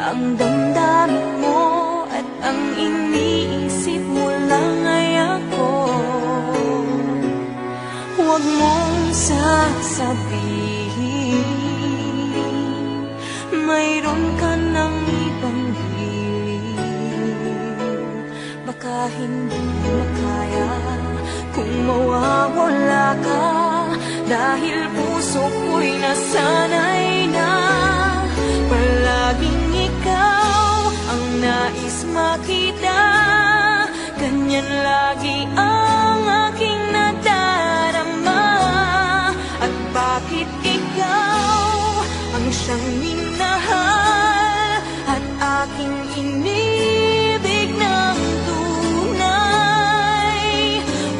Speaker 2: ang damdamin mo at ang iniisip mo lang ay ako. Huwag mong sasabihin mayroon ka ng ibang hiling. Baka hindi makaya kung mawawala ka, dahil puso ko'y nasanay na palaging ikaw ang nais makita. Ganyan lagi ang aking nadarama. At bakit ikaw ang siyang minahal at aking inibig ng tunay?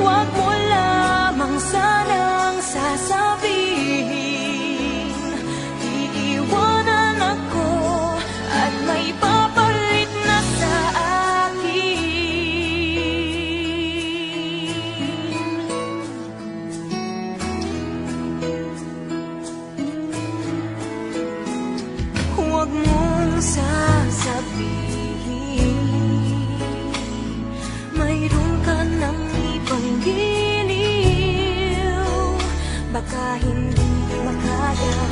Speaker 2: Huwag mo lamang sanang sasabihin di mang sasabihin, mayroon ka ng ibang giliw. Baka hindi makaya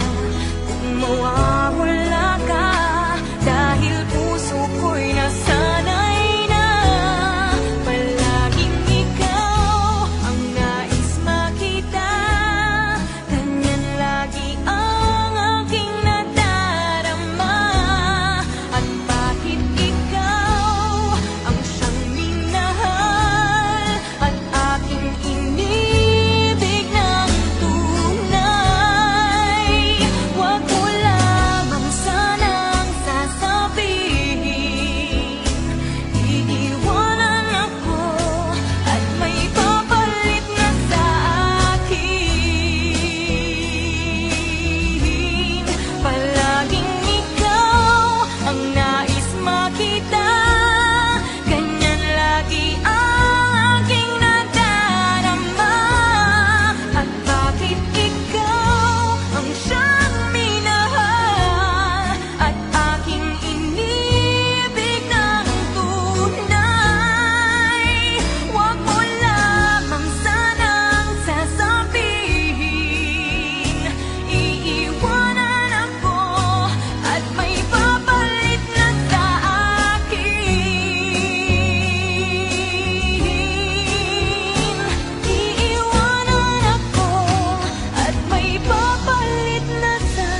Speaker 2: kung mawawala ka, dahil puso ko'y nasanay na palaging ikaw ang nais makita. Ganyan lagi ang aking nadarama. At bakit ikaw ang siyang minahal at aking inibig ng tunay? Huwag mo lamang sanang sasabihin, iiwanan ako at may papalit na sa akin. Palaging ikaw ang nais makita, ganyan lagi ang aking nadarama. At bakit ikaw ang siyang minahal at aking inibig ng tunay? Huwag mo lamang sanang sasabihin, iiwanan ako at may papalit na sa akin. Iiwanan ako at may papalit na sa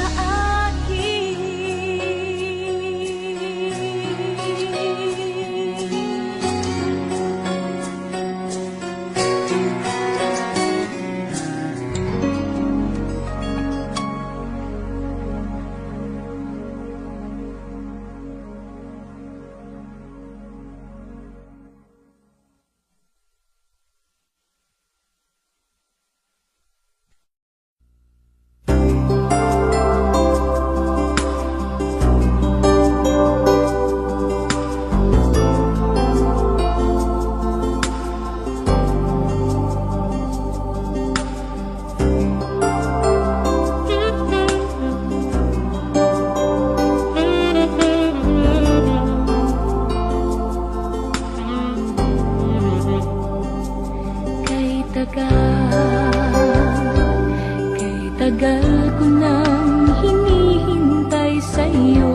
Speaker 2: Kay tagal ko nang hinihintay sa'yo.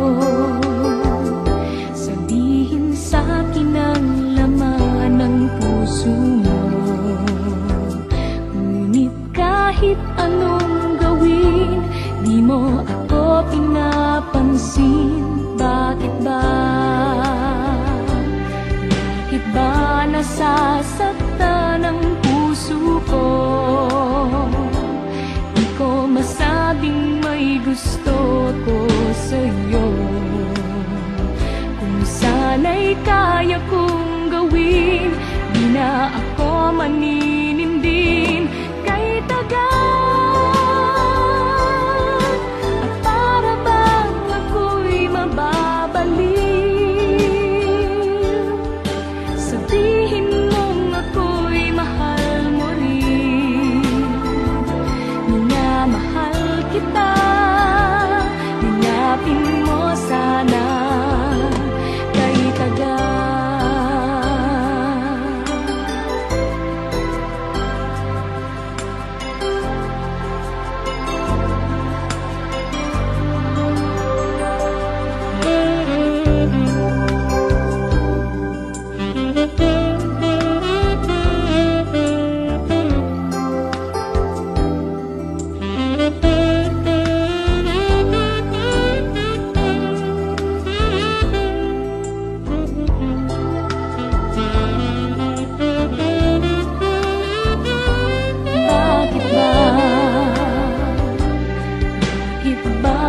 Speaker 2: Sabihin sa'kin ang laman ng puso mo. Ngunit kahit anong gawin, di mo ako pinapansin. Bakit ba? Bakit ba nasasaktan ang puso ko? Di ko masabing may gusto ko sa'yo. Kung sana'y kaya kong gawin, di na ako maninindin. Kay tagal at para bang ako'y mababaliw. Sabihin mong ako'y mahal mo rin. Minamahal kita, linapin mo sana. Kay tagal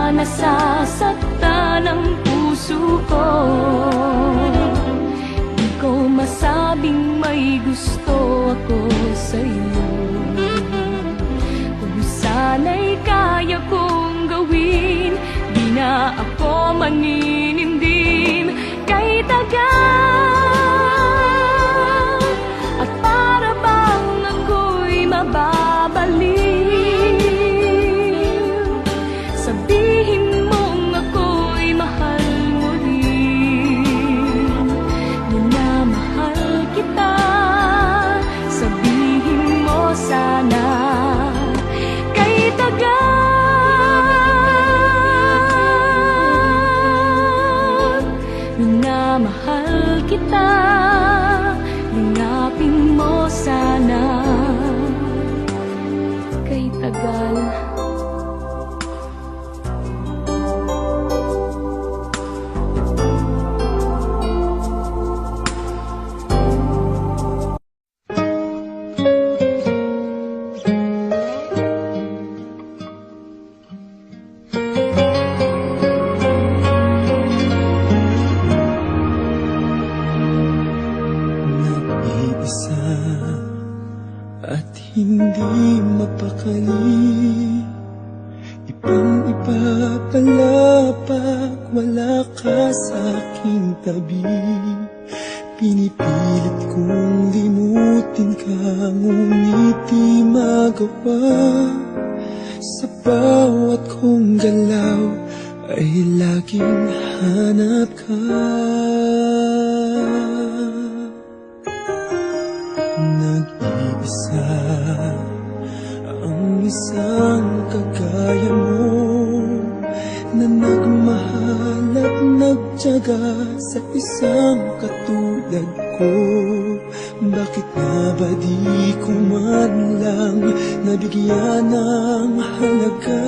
Speaker 2: nasasaktan ang puso ko? Di ko masabing may gusto ako sa'yo. Kung sana'y kaya kong gawin, di na ako maninindin. Kay tagal at para bang ako'y mababaliw. Sabihin mong ako'y mahal
Speaker 3: matagal.
Speaker 5: Nag-iisa at hindi mapakali, ibang-iba pala pag wala ka sa aking tabi. Pinipilit kong limutin ka, ngunit di magawa. Sa bawat kong galaw ay laging hanap ka. Nag-iisa ang isang kagaya mo, na nagmahal at nagtiyaga sa isang katulad ko. Bakit nga ba di ko man lang nabigyan ng halaga?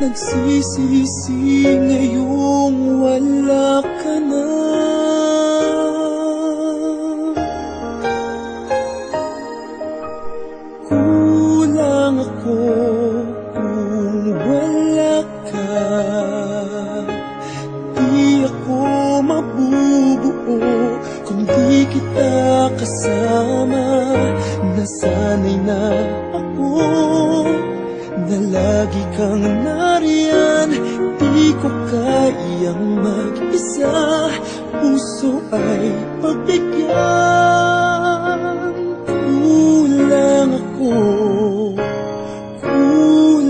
Speaker 5: Nagsisisi ngayong wala ka na. Kulang ako kung wala ka. Di ako mabubuo kung di kita kasama. Nasanay na ako na lagi kang nariyan. Di ko kayang mag-isa, puso ay pagbigyan. Kulang ako kung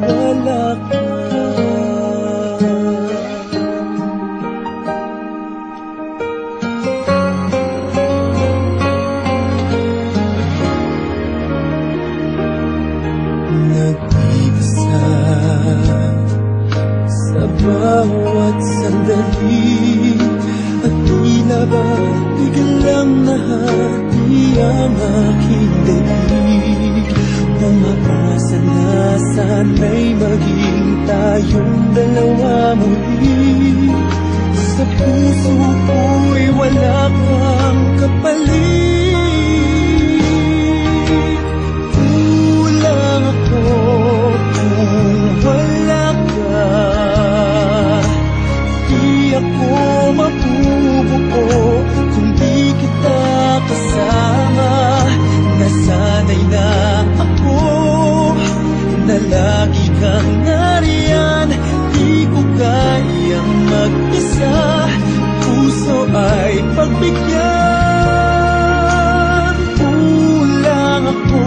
Speaker 5: wala ka. Nag-iisa sa bawat sandali, at tila ba biglang nahati ang aking daig. Umaasa na sana'y maging tayong dalawa muli. Sa puso ko'y wala kang kapalit. Kulang ako kung wala ka. Di ako mabubuo kung di kita kasama. Nasanay na ako na lagi kang nariyan. Di ko kayang mag-isa, puso ay pagbigyan. Kulang ako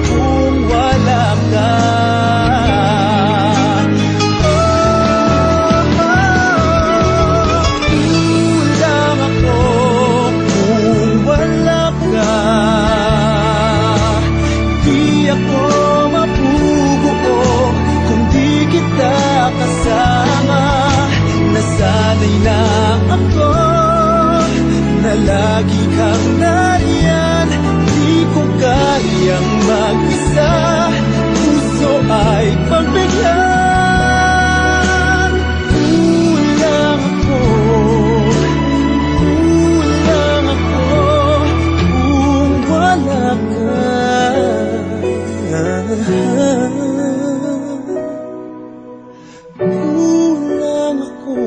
Speaker 5: kung wala ka. Kulang ako kung wala ka. Di ako mabubuo kung di kita kasama. Nasanay na ako na lagi kang nariyan. Di ko kayang mag-isa, puso ay pagbigyan. Kulang ako kung wala ka. Kulang ako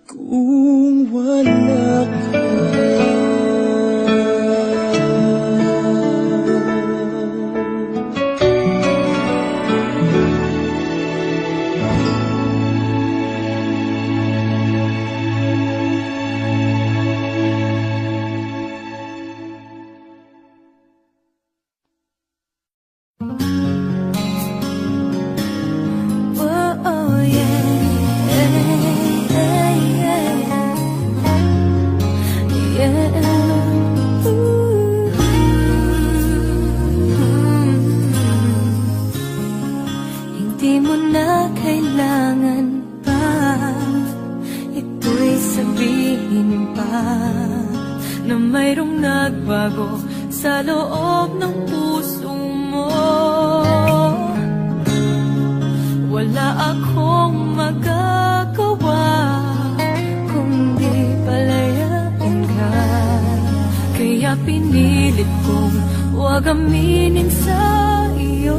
Speaker 5: kung wala
Speaker 3: na mayroong nagbago sa loob ng puso mo. Wala akong magagawa kundi palayain ka. Kaya pinilit kong huwag aminin sa iyo.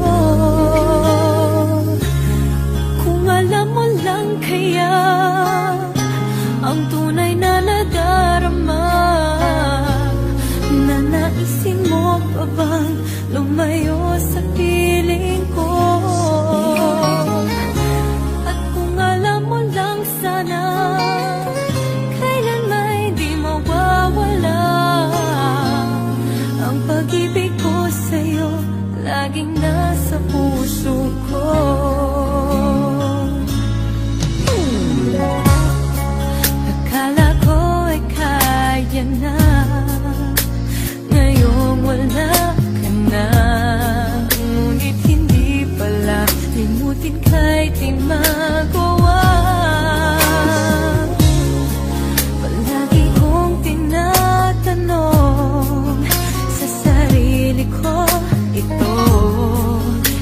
Speaker 3: Kung alam mo lang kaya ang tunay na nadarama, na naisin mo pa bang lumayo sa piling ko? At kung alam mo lang sana, kailan may di mawawala ang pag-ibig ko sa'yo, laging nasa puso ko. Akala ko ay kaya na, ngayong wala ka na. Ngunit hindi pala, limutin kahit di magawa. Palagi kong tinatanong sa sarili ko ito,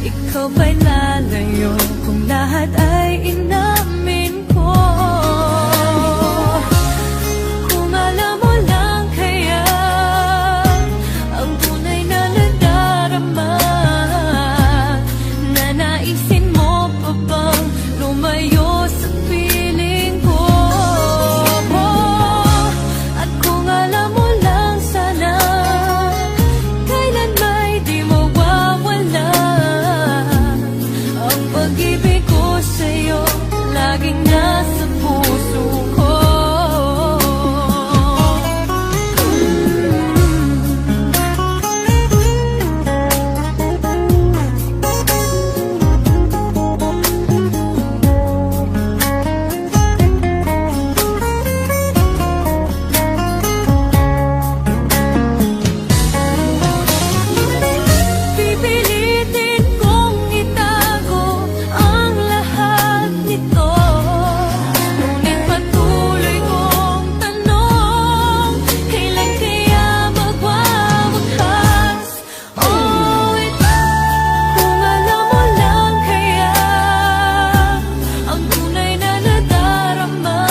Speaker 3: ikaw ba'y lalayo kung lahat ay inamin ko? Kung alam mo lang kaya ang tunay na nadarama, na naisin mo pa bang lumayo sa piling ko? At kung alam mo lang sana, kailan may di mawawala ang pag-ibig ko sa'yo, laging nasa puso ko. Pipilitin kong itago ang lahat nito, ngunit patuloy kong tanong, kailan kaya magwawakas? Oh, ito. Kung alam mo lang kaya ang tunay na nadarama,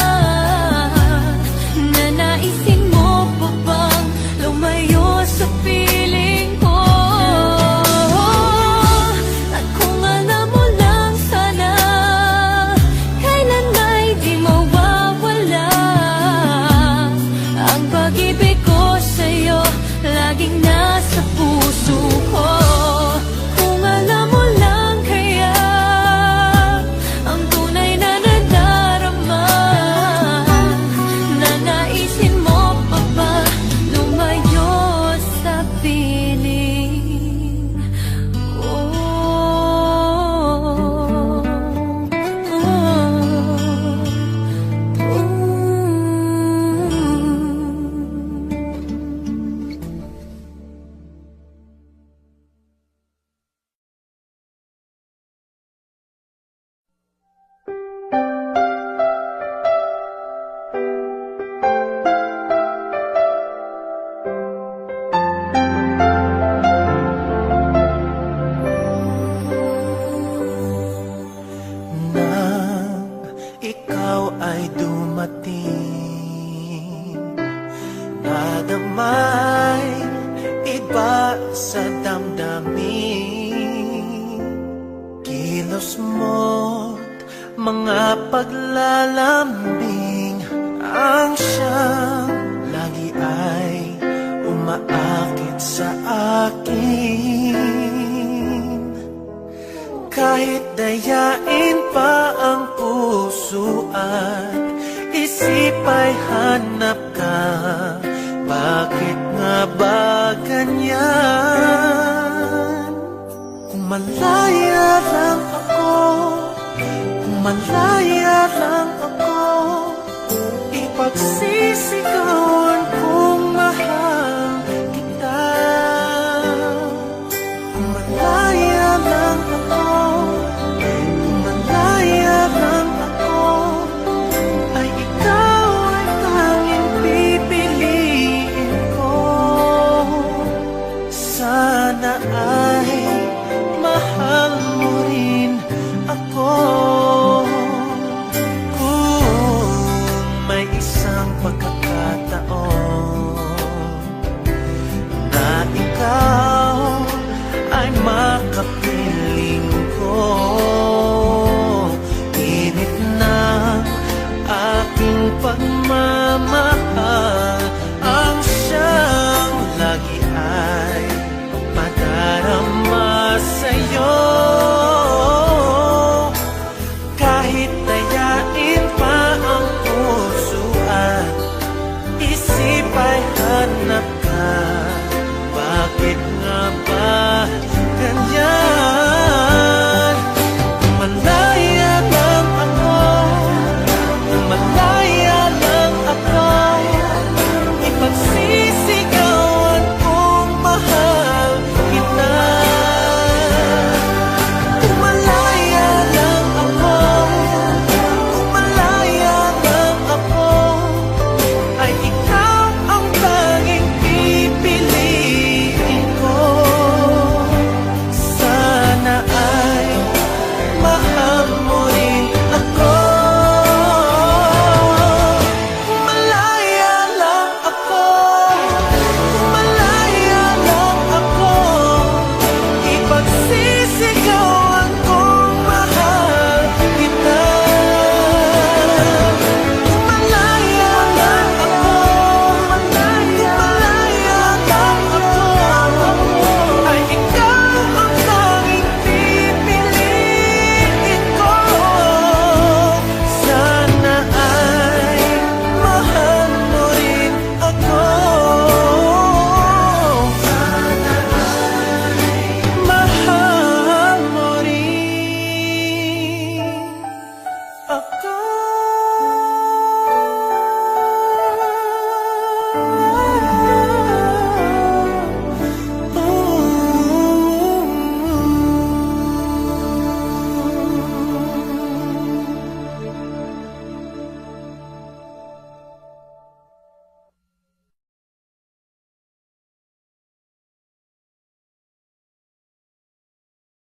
Speaker 3: na naisin mo pa bang lumayo sa piling ko? At kung alam mo lang sana, kailan may di mawawala ang pag-ibig ko sa'yo, laging nasa puso ko. Kung alam mo lang kaya ang tunay na nadarama, na naisin mo pa ba lumayo sa piling ko?
Speaker 4: Nang ikaw ay dumating, nadamay iba sa damdamin. Kilos mo't mga paglalambing ang siyang lagi ay umaakit sa akin. Kahit dayain pa ang puso at isip ay hanap ka, bakit nga ba ganyan? Kung malaya lang ako, kung malaya lang ako, ipagsisigawan kong mahal kita. Kung malaya lang ako, kung malaya lang ako, ay ikaw ay tanging pipiliin. man